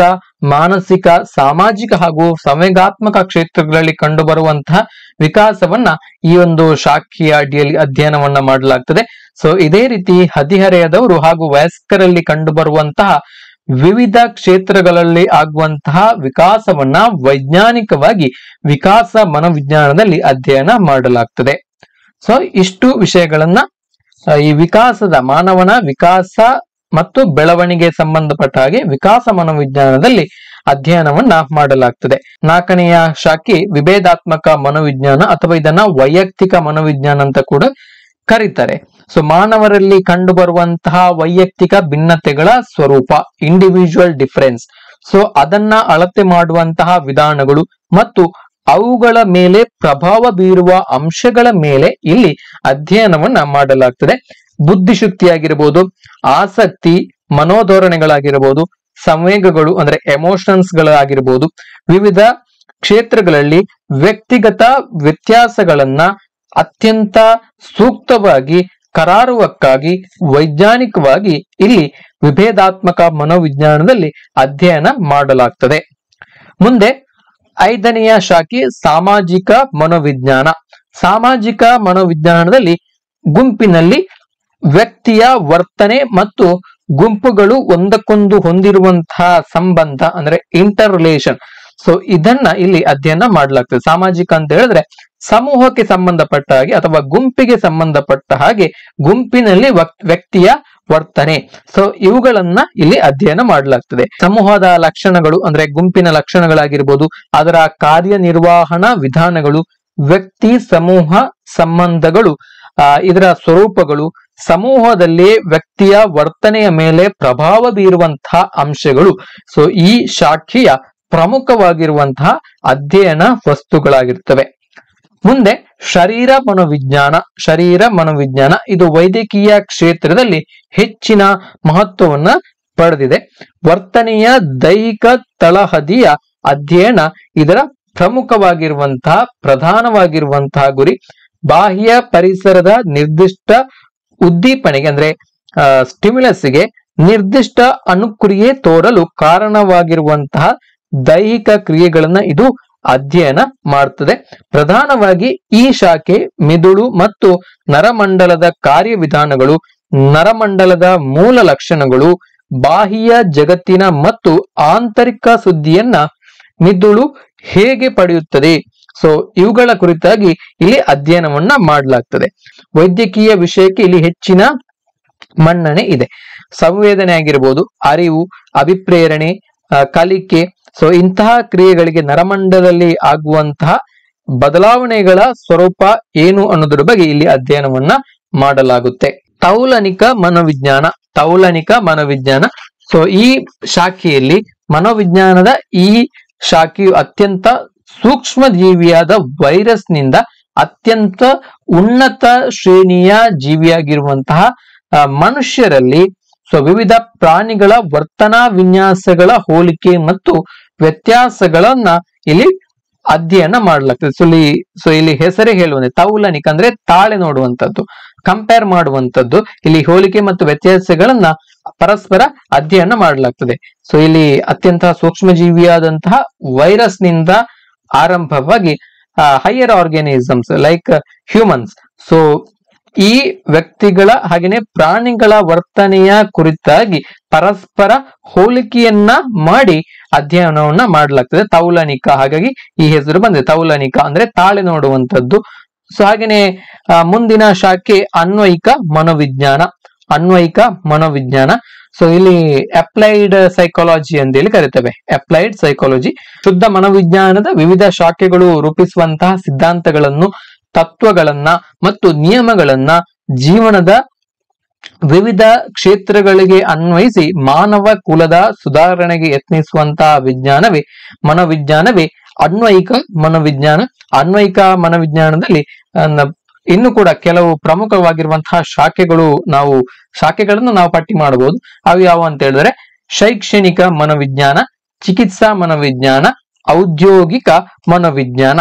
ಮಾನಸಿಕ, ಸಾಮಾಜಿಕ ಹಾಗೂ ಸಂವೇಗಾತ್ಮಕ ಕ್ಷೇತ್ರಗಳಲ್ಲಿ ಕಂಡು ಬರುವಂತಹ ವಿಕಾಸವನ್ನ ಈ ಒಂದು ಶಾಖೆಯ ಅಡಿಯಲ್ಲಿ ಅಧ್ಯಯನವನ್ನ ಮಾಡಲಾಗ್ತದೆ. ಸೊ ಇದೇ ರೀತಿ ಹದಿಹರೆಯದವರು ಹಾಗೂ ವಯಸ್ಕರಲ್ಲಿ ಕಂಡು ಬರುವಂತಹ ವಿವಿಧ ಕ್ಷೇತ್ರಗಳಲ್ಲಿ ಆಗುವಂತಹ ವಿಕಾಸವನ್ನ ವೈಜ್ಞಾನಿಕವಾಗಿ ವಿಕಾಸ ಮನೋವಿಜ್ಞಾನದಲ್ಲಿ ಅಧ್ಯಯನ ಮಾಡಲಾಗ್ತದೆ. ಸೊ ಇಷ್ಟು ವಿಷಯಗಳನ್ನ ಈ ವಿಕಾಸದ ಮಾನವನ ವಿಕಾಸ ಮತ್ತು ಬೆಳವಣಿಗೆ ಸಂಬಂಧಪಟ್ಟ ಹಾಗೆ ವಿಕಾಸ ಮನೋವಿಜ್ಞಾನದಲ್ಲಿ ಅಧ್ಯಯನವನ್ನ ಮಾಡಲಾಗ್ತದೆ. ನಾಲ್ಕನೆಯ ಶಾಖೆ ವಿಭೇದಾತ್ಮಕ ಮನೋವಿಜ್ಞಾನ ಅಥವಾ ಇದನ್ನ ವೈಯಕ್ತಿಕ ಮನೋವಿಜ್ಞಾನ ಅಂತ ಕೂಡ ಕರೀತಾರೆ. ಸೊ ಮಾನವರಲ್ಲಿ ಕಂಡು ಬರುವಂತಹ ವೈಯಕ್ತಿಕ ಭಿನ್ನತೆಗಳ ಸ್ವರೂಪ, ಇಂಡಿವಿಜುವಲ್ ಡಿಫರೆನ್ಸ್, ಸೊ ಅದನ್ನ ಅಳತೆ ಮಾಡುವಂತಹ ವಿಧಾನಗಳು ಮತ್ತು ಅವುಗಳ ಮೇಲೆ ಪ್ರಭಾವ ಬೀರುವ ಅಂಶಗಳ ಮೇಲೆ ಇಲ್ಲಿ ಅಧ್ಯಯನವನ್ನ ಮಾಡಲಾಗ್ತದೆ. ಬುದ್ಧಿಶಕ್ತಿಯಾಗಿರ್ಬೋದು, ಆಸಕ್ತಿ, ಮನೋಧೋರಣೆಗಳಾಗಿರ್ಬೋದು, ಸಂವೇಗಗಳು ಅಂದ್ರೆ ಎಮೋಷನ್ಸ್ ಗಳಾಗಿರ್ಬೋದು, ವಿವಿಧ ಕ್ಷೇತ್ರಗಳಲ್ಲಿ ವ್ಯಕ್ತಿಗತ ವ್ಯತ್ಯಾಸಗಳನ್ನ ಅತ್ಯಂತ ಸೂಕ್ತವಾಗಿ ಕರಾರುವಕ್ಕಾಗಿ ವೈಜ್ಞಾನಿಕವಾಗಿ ಇಲ್ಲಿ ವಿಭೇದಾತ್ಮಕ ಮನೋವಿಜ್ಞಾನದಲ್ಲಿ ಅಧ್ಯಯನ ಮಾಡಲಾಗ್ತದೆ. ಮುಂದೆ ಐದನೆಯ ಶಾಖೆ ಸಾಮಾಜಿಕ ಮನೋವಿಜ್ಞಾನ. ಸಾಮಾಜಿಕ ಮನೋವಿಜ್ಞಾನದಲ್ಲಿ ಗುಂಪಿನಲ್ಲಿ ವ್ಯಕ್ತಿಯ ವರ್ತನೆ ಮತ್ತು ಗುಂಪುಗಳು ಒಂದಕ್ಕೊಂದು ಹೊಂದಿರುವಂತಹ ಸಂಬಂಧ ಅಂದ್ರೆ ಇಂಟರ್ ರಿಲೇಷನ್, ಸೊ ಇದನ್ನ ಇಲ್ಲಿ ಅಧ್ಯಯನ ಮಾಡಲಾಗ್ತದೆ. ಸಾಮಾಜಿಕ ಅಂತ ಹೇಳಿದ್ರೆ ಸಮೂಹಕ್ಕೆ ಸಂಬಂಧಪಟ್ಟ ಹಾಗೆ ಅಥವಾ ಗುಂಪಿಗೆ ಸಂಬಂಧಪಟ್ಟ ಹಾಗೆ ಗುಂಪಿನಲ್ಲಿ ವ್ಯಕ್ತಿಯ ವರ್ತನೆ, ಸೊ ಇವುಗಳನ್ನ ಇಲ್ಲಿ ಅಧ್ಯಯನ ಮಾಡಲಾಗ್ತದೆ. ಸಮೂಹದ ಲಕ್ಷಣಗಳು ಅಂದ್ರೆ ಗುಂಪಿನ ಲಕ್ಷಣಗಳಾಗಿರ್ಬೋದು, ಅದರ ಕಾರ್ಯನಿರ್ವಹಣಾ ವಿಧಾನಗಳು, ವ್ಯಕ್ತಿ ಸಮೂಹ ಸಂಬಂಧಗಳು, ಇದರ ಸ್ವರೂಪಗಳು, ಸಮೂಹದಲ್ಲಿ ವ್ಯಕ್ತಿಯ ವರ್ತನೆಯ ಮೇಲೆ ಪ್ರಭಾವ ಬೀರುವಂತಹ ಅಂಶಗಳು, ಸೊ ಈ ಶಾಖೆಯ ಪ್ರಮುಖವಾಗಿರುವಂತಹ ಅಧ್ಯಯನ ವಸ್ತುಗಳಾಗಿರ್ತವೆ. ಮುಂದೆ ಶರೀರ ಮನೋವಿಜ್ಞಾನ. ಶರೀರ ಮನೋವಿಜ್ಞಾನ ಇದು ವೈದ್ಯಕೀಯ ಕ್ಷೇತ್ರದಲ್ಲಿ ಹೆಚ್ಚಿನ ಮಹತ್ವವನ್ನ ಪಡೆದಿದೆ. ವರ್ತನೆಯ ದೈಹಿಕ ತಳಹದಿಯ ಅಧ್ಯಯನ ಇದರ ಪ್ರಮುಖವಾಗಿರುವಂತಹ ಪ್ರಧಾನವಾಗಿರುವಂತಹ ಗುರಿ. ಬಾಹ್ಯ ಪರಿಸರದ ನಿರ್ದಿಷ್ಟ ಉದ್ದೀಪನೆಗೆ ಅಂದ್ರೆ ಸ್ಟಿಮ್ಯುಲಸ್ಗೆ ನಿರ್ದಿಷ್ಟ ಅನುಕ್ರಿಯೆ ತೋರಲು ಕಾರಣವಾಗಿರುವಂತಹ ದೈಹಿಕ ಕ್ರಿಯೆಗಳನ್ನ ಇದು ಅಧ್ಯಯನ ಮಾಡ್ತದೆ. ಪ್ರಧಾನವಾಗಿ ಈ ಶಾಖೆ ಮಿದುಳು ಮತ್ತು ನರಮಂಡಲದ ಕಾರ್ಯವಿಧಾನಗಳು, ನರಮಂಡಲದ ಮೂಲ ಲಕ್ಷಣಗಳು, ಬಾಹ್ಯ ಜಗತ್ತಿನ ಮತ್ತು ಆಂತರಿಕ ಸುದ್ದಿಯನ್ನ ಮಿದುಳು ಹೇಗೆ ಪಡೆಯುತ್ತದೆ, ಸೊ ಇವುಗಳ ಕುರಿತಾಗಿ ಇಲ್ಲಿ ಅಧ್ಯಯನವನ್ನ ಮಾಡಲಾಗ್ತದೆ. ವೈದ್ಯಕೀಯ ವಿಷಯಕ್ಕೆ ಇಲ್ಲಿ ಹೆಚ್ಚಿನ ಮನ್ನಣೆ ಇದೆ. ಸಂವೇದನೆ ಆಗಿರ್ಬೋದು, ಅರಿವು, ಅಭಿಪ್ರೇರಣೆ, ಕಲಿಕೆ, ಸೊ ಇಂತಹ ಕ್ರಿಯೆಗಳಿಗೆ ನರಮಂಡಲದಲ್ಲಿ ಆಗುವಂತಹ ಬದಲಾವಣೆಗಳ ಸ್ವರೂಪ ಏನು ಅನ್ನೋದ್ರ ಬಗ್ಗೆ ಇಲ್ಲಿ ಅಧ್ಯಯನವನ್ನ ಮಾಡಲಾಗುತ್ತೆ. ತೌಲನಿಕ ಮನೋವಿಜ್ಞಾನ. ತೌಲನಿಕ ಮನೋವಿಜ್ಞಾನ, ಸೊ ಈ ಶಾಖೆಯಲ್ಲಿ ಮನೋವಿಜ್ಞಾನದ ಈ ಶಾಖೆಯು ಅತ್ಯಂತ ಸೂಕ್ಷ್ಮ ಜೀವಿಯಾದ ವೈರಸ್ ನಿಂದ ಅತ್ಯಂತ ಉನ್ನತ ಶ್ರೇಣಿಯ ಜೀವಿಯಾಗಿರುವಂತಹ ಮನುಷ್ಯರಲ್ಲಿ ಸೊ ವಿವಿಧ ಪ್ರಾಣಿಗಳ ವರ್ತನಾ ವಿನ್ಯಾಸಗಳ ಹೋಲಿಕೆ ಮತ್ತು ವ್ಯತ್ಯಾಸಗಳನ್ನ ಇಲ್ಲಿ ಅಧ್ಯಯನ ಮಾಡಲಾಗ್ತದೆ. ಸೊ ಇಲ್ಲಿ ಹೆಸರೇ ಹೇಳುವಂತೆ ತೌಲನಿಕ ಅಂದ್ರೆ ತಾಳೆ ನೋಡುವಂತದ್ದು, ಕಂಪೇರ್ ಮಾಡುವಂತದ್ದು. ಇಲ್ಲಿ ಹೋಲಿಕೆ ಮತ್ತು ವ್ಯತ್ಯಾಸಗಳನ್ನ ಪರಸ್ಪರ ಅಧ್ಯಯನ ಮಾಡಲಾಗ್ತದೆ. ಸೊ ಇಲ್ಲಿ ಅತ್ಯಂತ ಸೂಕ್ಷ್ಮಜೀವಿಯಾದಂತಹ ವೈರಸ್ ನಿಂದ ಆರಂಭವಾಗಿ higher organisms like humans, so ಈ ವ್ಯಕ್ತಿಗಳ ಹಾಗೆಯೇ ಪ್ರಾಣಿಗಳ ವರ್ತನೆಯ ಕುರಿತಾಗಿ ಪರಸ್ಪರ ಹೋಲಿಕೆಯನ್ನ ಮಾಡಿ ಅಧ್ಯಯನವನ್ನ ಮಾಡಲಾಗ್ತದೆ ತೌಲನಿಕ. ಹಾಗಾಗಿ ಈ ಹೆಸರು ಬಂದಿದೆ, ತೌಲನಿಕ ಅಂದ್ರೆ ತಾಳೆ ನೋಡುವಂತದ್ದು. ಸೊ ಹಾಗೇನೆ ಮುಂದಿನ ಶಾಖೆ ಅನ್ವಯಿಕ ಮನೋವಿಜ್ಞಾನ. ಅನ್ವಯಿಕ ಮನೋವಿಜ್ಞಾನ, ಸೊ ಇಲ್ಲಿ ಅಪ್ಲೈಡ್ ಸೈಕಾಲಜಿ ಅಂತ ಹೇಳಿ ಕರಿತೇವೆ. ಅಪ್ಲೈಡ್ ಸೈಕಾಲಜಿ ಶುದ್ಧ ಮನೋವಿಜ್ಞಾನದ ವಿವಿಧ ಶಾಖೆಗಳು ರೂಪಿಸುವಂತಹ ಸಿದ್ಧಾಂತಗಳನ್ನು, ತತ್ವಗಳನ್ನ ಮತ್ತು ನಿಯಮಗಳನ್ನ ಜೀವನದ ವಿವಿಧ ಕ್ಷೇತ್ರಗಳಿಗೆ ಅನ್ವಯಿಸಿ ಮಾನವ ಕುಲದ ಸುಧಾರಣೆಗೆ ಯತ್ನಿಸುವಂತಹ ವಿಜ್ಞಾನವೇ ಮನೋವಿಜ್ಞಾನವೇ ಅನ್ವಯಿಕ ಮನೋವಿಜ್ಞಾನ. ಅನ್ವಯಿಕ ಮನೋವಿಜ್ಞಾನದಲ್ಲಿ ಇನ್ನು ಕೂಡ ಕೆಲವು ಪ್ರಮುಖವಾಗಿರುವಂತಹ ಶಾಖೆಗಳನ್ನು ನಾವು ಪಟ್ಟಿ ಮಾಡಬಹುದು. ಅವು ಯಾವ ಅಂತ ಹೇಳಿದ್ರೆ ಶೈಕ್ಷಣಿಕ ಮನೋವಿಜ್ಞಾನ, ಚಿಕಿತ್ಸಾ ಮನೋವಿಜ್ಞಾನ, ಔದ್ಯೋಗಿಕ ಮನೋವಿಜ್ಞಾನ.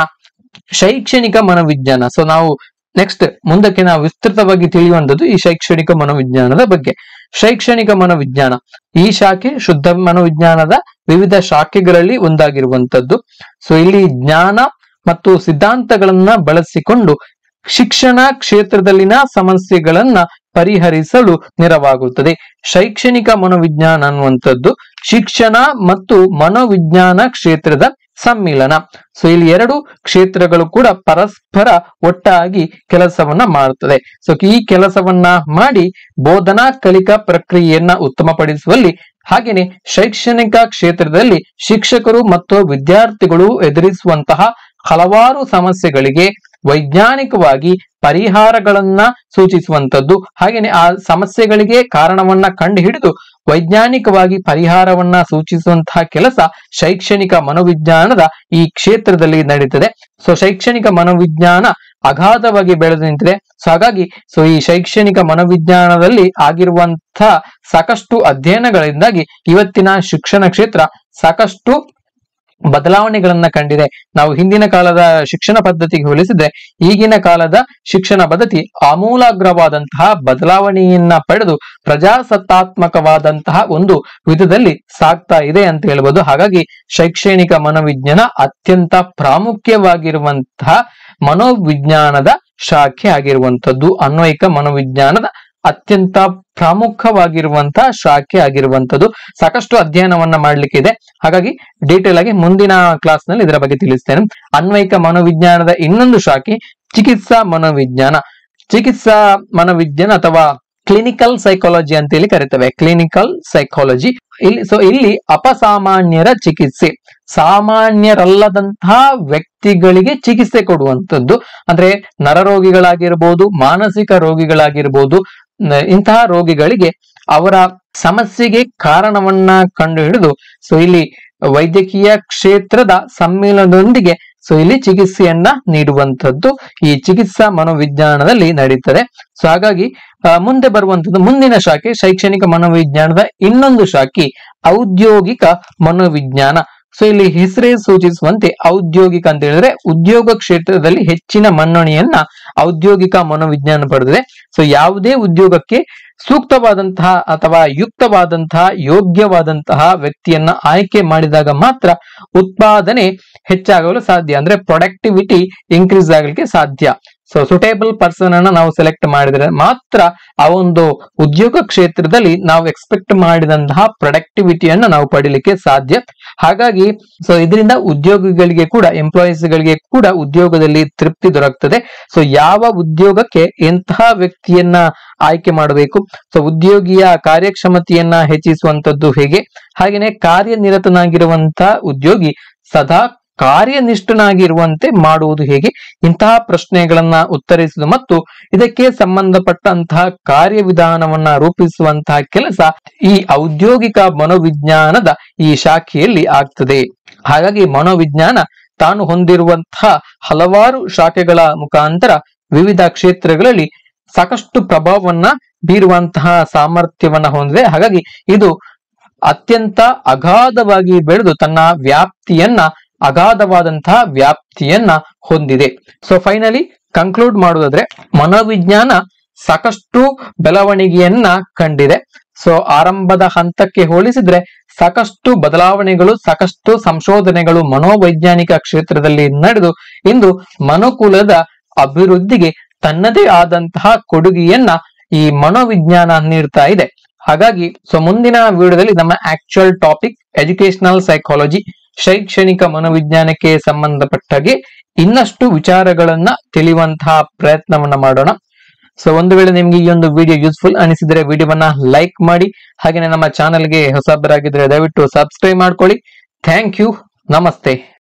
ಶೈಕ್ಷಣಿಕ ಮನೋವಿಜ್ಞಾನ, ಸೊ ನಾವು ನೆಕ್ಸ್ಟ್ ಮುಂದಕ್ಕೆ ನಾವು ವಿಸ್ತೃತವಾಗಿ ತಿಳಿಯುವಂಥದ್ದು ಈ ಶೈಕ್ಷಣಿಕ ಮನೋವಿಜ್ಞಾನದ ಬಗ್ಗೆ. ಶೈಕ್ಷಣಿಕ ಮನೋವಿಜ್ಞಾನ ಈ ಶಾಖೆ ಶುದ್ಧ ಮನೋವಿಜ್ಞಾನದ ವಿವಿಧ ಶಾಖೆಗಳಲ್ಲಿ ಒಂದಾಗಿರುವಂತದ್ದು. ಸೊ ಇಲ್ಲಿ ಜ್ಞಾನ ಮತ್ತು ಸಿದ್ಧಾಂತಗಳನ್ನ ಬಳಸಿಕೊಂಡು ಶಿಕ್ಷಣ ಕ್ಷೇತ್ರದಲ್ಲಿನ ಸಮಸ್ಯೆಗಳನ್ನ ಪರಿಹರಿಸಲು ನೆರವಾಗುತ್ತದೆ. ಶೈಕ್ಷಣಿಕ ಮನೋವಿಜ್ಞಾನ ಅನ್ನುವಂಥದ್ದು ಶಿಕ್ಷಣ ಮತ್ತು ಮನೋವಿಜ್ಞಾನ ಕ್ಷೇತ್ರದ ಸಮ್ಮಿಲನ. ಸೊ ಇಲ್ಲಿ ಎರಡು ಕ್ಷೇತ್ರಗಳು ಕೂಡ ಪರಸ್ಪರ ಒಟ್ಟಾಗಿ ಕೆಲಸವನ್ನ ಮಾಡುತ್ತದೆ. ಸೊ ಈ ಕೆಲಸವನ್ನ ಮಾಡಿ ಬೋಧನಾ ಕಲಿಕಾ ಪ್ರಕ್ರಿಯೆಯನ್ನ ಉತ್ತಮಪಡಿಸುವಲ್ಲಿ ಹಾಗೇನೆ ಶೈಕ್ಷಣಿಕ ಕ್ಷೇತ್ರದಲ್ಲಿ ಶಿಕ್ಷಕರು ಮತ್ತು ವಿದ್ಯಾರ್ಥಿಗಳು ಎದುರಿಸುವಂತಹ ಹಲವಾರು ಸಮಸ್ಯೆಗಳಿಗೆ ವೈಜ್ಞಾನಿಕವಾಗಿ ಪರಿಹಾರಗಳನ್ನ ಸೂಚಿಸುವಂತದ್ದು, ಹಾಗೇನೆ ಆ ಸಮಸ್ಯೆಗಳಿಗೆ ಕಾರಣವನ್ನ ಕಂಡುಹಿಡಿದು ವೈಜ್ಞಾನಿಕವಾಗಿ ಪರಿಹಾರವನ್ನ ಸೂಚಿಸುವಂತಹ ಕೆಲಸ ಶೈಕ್ಷಣಿಕ ಮನೋವಿಜ್ಞಾನದ ಈ ಕ್ಷೇತ್ರದಲ್ಲಿ ನಡೀತದೆ. ಸೊ ಶೈಕ್ಷಣಿಕ ಮನೋವಿಜ್ಞಾನ ಅಗಾಧವಾಗಿ ಬೆಳೆದು ನಿಂತಿದೆ. ಸೊ ಹಾಗಾಗಿ ಈ ಶೈಕ್ಷಣಿಕ ಮನೋವಿಜ್ಞಾನದಲ್ಲಿ ಆಗಿರುವಂತಹ ಸಾಕಷ್ಟು ಅಧ್ಯಯನಗಳಿಂದಾಗಿ ಇವತ್ತಿನ ಶಿಕ್ಷಣ ಕ್ಷೇತ್ರ ಸಾಕಷ್ಟು ಬದಲಾವಣೆಗಳನ್ನ ಕಂಡಿದೆ. ನಾವು ಹಿಂದಿನ ಕಾಲದ ಶಿಕ್ಷಣ ಪದ್ಧತಿಗೆ ಹೋಲಿಸಿದ್ರೆ ಈಗಿನ ಕಾಲದ ಶಿಕ್ಷಣ ಪದ್ಧತಿ ಆಮೂಲಾಗ್ರವಾದಂತಹ ಬದಲಾವಣೆಯನ್ನ ಪಡೆದು ಪ್ರಜಾಸತ್ತಾತ್ಮಕವಾದಂತಹ ಒಂದು ವಿಧದಲ್ಲಿ ಸಾಗ್ತಾ ಇದೆ ಅಂತ ಹೇಳ್ಬೋದು. ಹಾಗಾಗಿ ಶೈಕ್ಷಣಿಕ ಮನೋವಿಜ್ಞಾನ ಅತ್ಯಂತ ಪ್ರಾಮುಖ್ಯವಾಗಿರುವಂತಹ ಮನೋವಿಜ್ಞಾನದ ಶಾಖೆ ಆಗಿರುವಂತದ್ದು. ಅನ್ವಯಿಕ ಮನೋವಿಜ್ಞಾನದ ಅತ್ಯಂತ ಪ್ರಮುಖವಾಗಿರುವಂತಹ ಶಾಖೆ ಆಗಿರುವಂತದ್ದು. ಸಾಕಷ್ಟು ಅಧ್ಯಯನವನ್ನ ಮಾಡ್ಲಿಕ್ಕೆ ಇದೆ. ಹಾಗಾಗಿ ಡೀಟೇಲ್ ಆಗಿ ಮುಂದಿನ ಕ್ಲಾಸ್ ನಲ್ಲಿ ಇದರ ಬಗ್ಗೆ ತಿಳಿಸ್ತೇನೆ. ಅನ್ವಯಿಕ ಮನೋವಿಜ್ಞಾನದ ಇನ್ನೊಂದು ಶಾಖೆ ಚಿಕಿತ್ಸಾ ಮನೋವಿಜ್ಞಾನ. ಚಿಕಿತ್ಸಾ ಮನೋವಿಜ್ಞಾನ ಅಥವಾ ಕ್ಲಿನಿಕಲ್ ಸೈಕಾಲಜಿ ಅಂತ ಹೇಳಿ ಕರೀತೇವೆ. ಕ್ಲಿನಿಕಲ್ ಸೈಕಾಲಜಿ ಇಲ್ಲಿ ಅಪಸಾಮಾನ್ಯರ ಚಿಕಿತ್ಸೆ, ಸಾಮಾನ್ಯರಲ್ಲದಂತಹ ವ್ಯಕ್ತಿಗಳಿಗೆ ಚಿಕಿತ್ಸೆ ಕೊಡುವಂಥದ್ದು. ಅಂದ್ರೆ ನರರೋಗಿಗಳಾಗಿರ್ಬೋದು, ಮಾನಸಿಕ ರೋಗಿಗಳಾಗಿರ್ಬೋದು, ಇಂತಹ ರೋಗಿಗಳಿಗೆ ಅವರ ಸಮಸ್ಯೆಗೆ ಕಾರಣವನ್ನ ಕಂಡುಹಿಡಿದು ಇಲ್ಲಿ ವೈದ್ಯಕೀಯ ಕ್ಷೇತ್ರದ ಸಮ್ಮಿಲನದೊಂದಿಗೆ ಇಲ್ಲಿ ಚಿಕಿತ್ಸೆಯನ್ನ ನೀಡುವಂಥದ್ದು ಈ ಚಿಕಿತ್ಸಾ ಮನೋವಿಜ್ಞಾನದಲ್ಲಿ ನಡೀತದೆ. ಸೊ ಹಾಗಾಗಿ ಮುಂದೆ ಬರುವಂತದ್ದು ಮುಂದಿನ ಶಾಖೆ ಶೈಕ್ಷಣಿಕ ಮನೋವಿಜ್ಞಾನದ ಇನ್ನೊಂದು ಶಾಖೆ ಔದ್ಯೋಗಿಕ ಮನೋವಿಜ್ಞಾನ. ಸೊ ಇಲ್ಲಿ ಹೆಸರೇ ಸೂಚಿಸುವಂತೆ ಔದ್ಯೋಗಿಕ ಅಂತ ಹೇಳಿದ್ರೆ ಉದ್ಯೋಗ ಕ್ಷೇತ್ರದಲ್ಲಿ ಹೆಚ್ಚಿನ ಮನ್ನಣೆಯನ್ನ ಔದ್ಯೋಗಿಕ ಮನೋವಿಜ್ಞಾನ ಪಡೆದಿದೆ. ಸೊ ಯಾವುದೇ ಉದ್ಯೋಗಕ್ಕೆ ಸೂಕ್ತವಾದಂತಹ ಅಥವಾ ಯುಕ್ತವಾದಂತಹ ಯೋಗ್ಯವಾದಂತಹ ವ್ಯಕ್ತಿಯನ್ನ ಆಯ್ಕೆ ಮಾಡಿದಾಗ ಮಾತ್ರ ಉತ್ಪಾದನೆ ಹೆಚ್ಚಾಗಲು ಸಾಧ್ಯ, ಅಂದ್ರೆ ಪ್ರೊಡಕ್ಟಿವಿಟಿ ಇನ್ಕ್ರೀಸ್ ಆಗಲಿಕ್ಕೆ ಸಾಧ್ಯ. ಸೊ ಸುಟೇಬಲ್ ಪರ್ಸನ್ ಅನ್ನ ನಾವು ಸೆಲೆಕ್ಟ್ ಮಾಡಿದ್ರೆ ಮಾತ್ರ ಆ ಒಂದು ಉದ್ಯೋಗ ಕ್ಷೇತ್ರದಲ್ಲಿ ನಾವು ಎಕ್ಸ್ಪೆಕ್ಟ್ ಮಾಡಿದಂತಹ ಪ್ರೊಡಕ್ಟಿವಿಟಿಯನ್ನ ನಾವು ಪಡಿಲಿಕ್ಕೆ ಸಾಧ್ಯ. ಹಾಗಾಗಿ ಇದರಿಂದ ಉದ್ಯೋಗಿಗಳಿಗೆ ಕೂಡ ಎಂಪ್ಲಾಯೀಸ್ ಗಳಿಗೆ ಕೂಡ ಉದ್ಯೋಗದಲ್ಲಿ ತೃಪ್ತಿ ದೊರಕುತ್ತದೆ. ಸೊ ಯಾವ ಉದ್ಯೋಗಕ್ಕೆ ಎಂತಹ ವ್ಯಕ್ತಿಯನ್ನ ಆಯ್ಕೆ ಮಾಡಬೇಕು, ಉದ್ಯೋಗಿಯ ಕಾರ್ಯಕ್ಷಮತೆಯನ್ನ ಹೆಚ್ಚಿಸುವಂತದ್ದು ಹೇಗೆ, ಹಾಗೇನೆ ಕಾರ್ಯನಿರತನಾಗಿರುವಂತಹ ಉದ್ಯೋಗಿ ಸದಾ ಕಾರ್ಯನಿಷ್ಠನಾಗಿರುವಂತೆ ಮಾಡುವುದು ಹೇಗೆ, ಇಂತಹ ಪ್ರಶ್ನೆಗಳನ್ನ ಉತ್ತರಿಸುವುದು ಮತ್ತು ಇದಕ್ಕೆ ಸಂಬಂಧಪಟ್ಟಂತಹ ಕಾರ್ಯವಿಧಾನವನ್ನ ರೂಪಿಸುವಂತಹ ಕೆಲಸ ಈ ಔದ್ಯೋಗಿಕ ಮನೋವಿಜ್ಞಾನದ ಈ ಶಾಖೆಯಲ್ಲಿ ಆಗ್ತದೆ. ಹಾಗಾಗಿ ಮನೋವಿಜ್ಞಾನ ತಾನು ಹೊಂದಿರುವಂತಹ ಹಲವಾರು ಶಾಖೆಗಳ ಮುಖಾಂತರ ವಿವಿಧ ಕ್ಷೇತ್ರಗಳಲ್ಲಿ ಸಾಕಷ್ಟು ಪ್ರಭಾವವನ್ನ ಬೀರುವಂತಹ ಸಾಮರ್ಥ್ಯವನ್ನ ಹೊಂದಿದೆ. ಹಾಗಾಗಿ ಇದು ಅತ್ಯಂತ ಅಗಾಧವಾಗಿ ಬೆಳೆದು ತನ್ನ ವ್ಯಾಪ್ತಿಯನ್ನ ಅಗಾಧವಾದಂತಹ ವ್ಯಾಪ್ತಿಯನ್ನ ಹೊಂದಿದೆ. ಸೊ ಫೈನಲಿ ಕನ್ಕ್ಲೂಡ್ ಮಾಡುವುದಾದ್ರೆ ಮನೋವಿಜ್ಞಾನ ಸಾಕಷ್ಟು ಬೆಳವಣಿಗೆಯನ್ನ ಕಂಡಿದೆ. ಸೊ ಆರಂಭದ ಹಂತಕ್ಕೆ ಹೋಲಿಸಿದ್ರೆ ಸಾಕಷ್ಟು ಬದಲಾವಣೆಗಳು, ಸಾಕಷ್ಟು ಸಂಶೋಧನೆಗಳು ಮನೋವೈಜ್ಞಾನಿಕ ಕ್ಷೇತ್ರದಲ್ಲಿ ನಡೆದು ಇಂದು ಮನುಕುಲದ ಅಭಿವೃದ್ಧಿಗೆ ತನ್ನದೇ ಆದಂತಹ ಕೊಡುಗೆಯನ್ನ ಈ ಮನೋವಿಜ್ಞಾನ ನೀಡ್ತಾ ಇದೆ. ಹಾಗಾಗಿ ಸೊ ಮುಂದಿನ ವಿಡಿಯೋದಲ್ಲಿ ನಮ್ಮ ಆಕ್ಚುಯಲ್ ಟಾಪಿಕ್ ಎಜುಕೇಶನಲ್ ಸೈಕಾಲಜಿ, ಶೈಕ್ಷಣಿಕ ಮನೋವಿಜ್ಞಾನಕ್ಕೆ ಸಂಬಂಧಪಟ್ಟಾಗೆ ಇನ್ನಷ್ಟು ವಿಚಾರಗಳನ್ನ ತಿಳಿಯುವಂತಹ ಪ್ರಯತ್ನವನ್ನ ಮಾಡೋಣ. ಸೊ ಒಂದು ವೇಳೆ ನಿಮ್ಗೆ ಈ ಒಂದು ವಿಡಿಯೋ ಯೂಸ್ಫುಲ್ ಅನಿಸಿದ್ರೆ ವಿಡಿಯೋವನ್ನ ಲೈಕ್ ಮಾಡಿ, ಹಾಗೆ ನಮ್ಮ ಚಾನೆಲ್ಗೆ ಹೊಸಬರಾಗಿದ್ರೆ ದಯವಿಟ್ಟು ಸಬ್ಸ್ಕ್ರೈಬ್ ಮಾಡ್ಕೊಳ್ಳಿ. Thank you. ನಮಸ್ತೆ.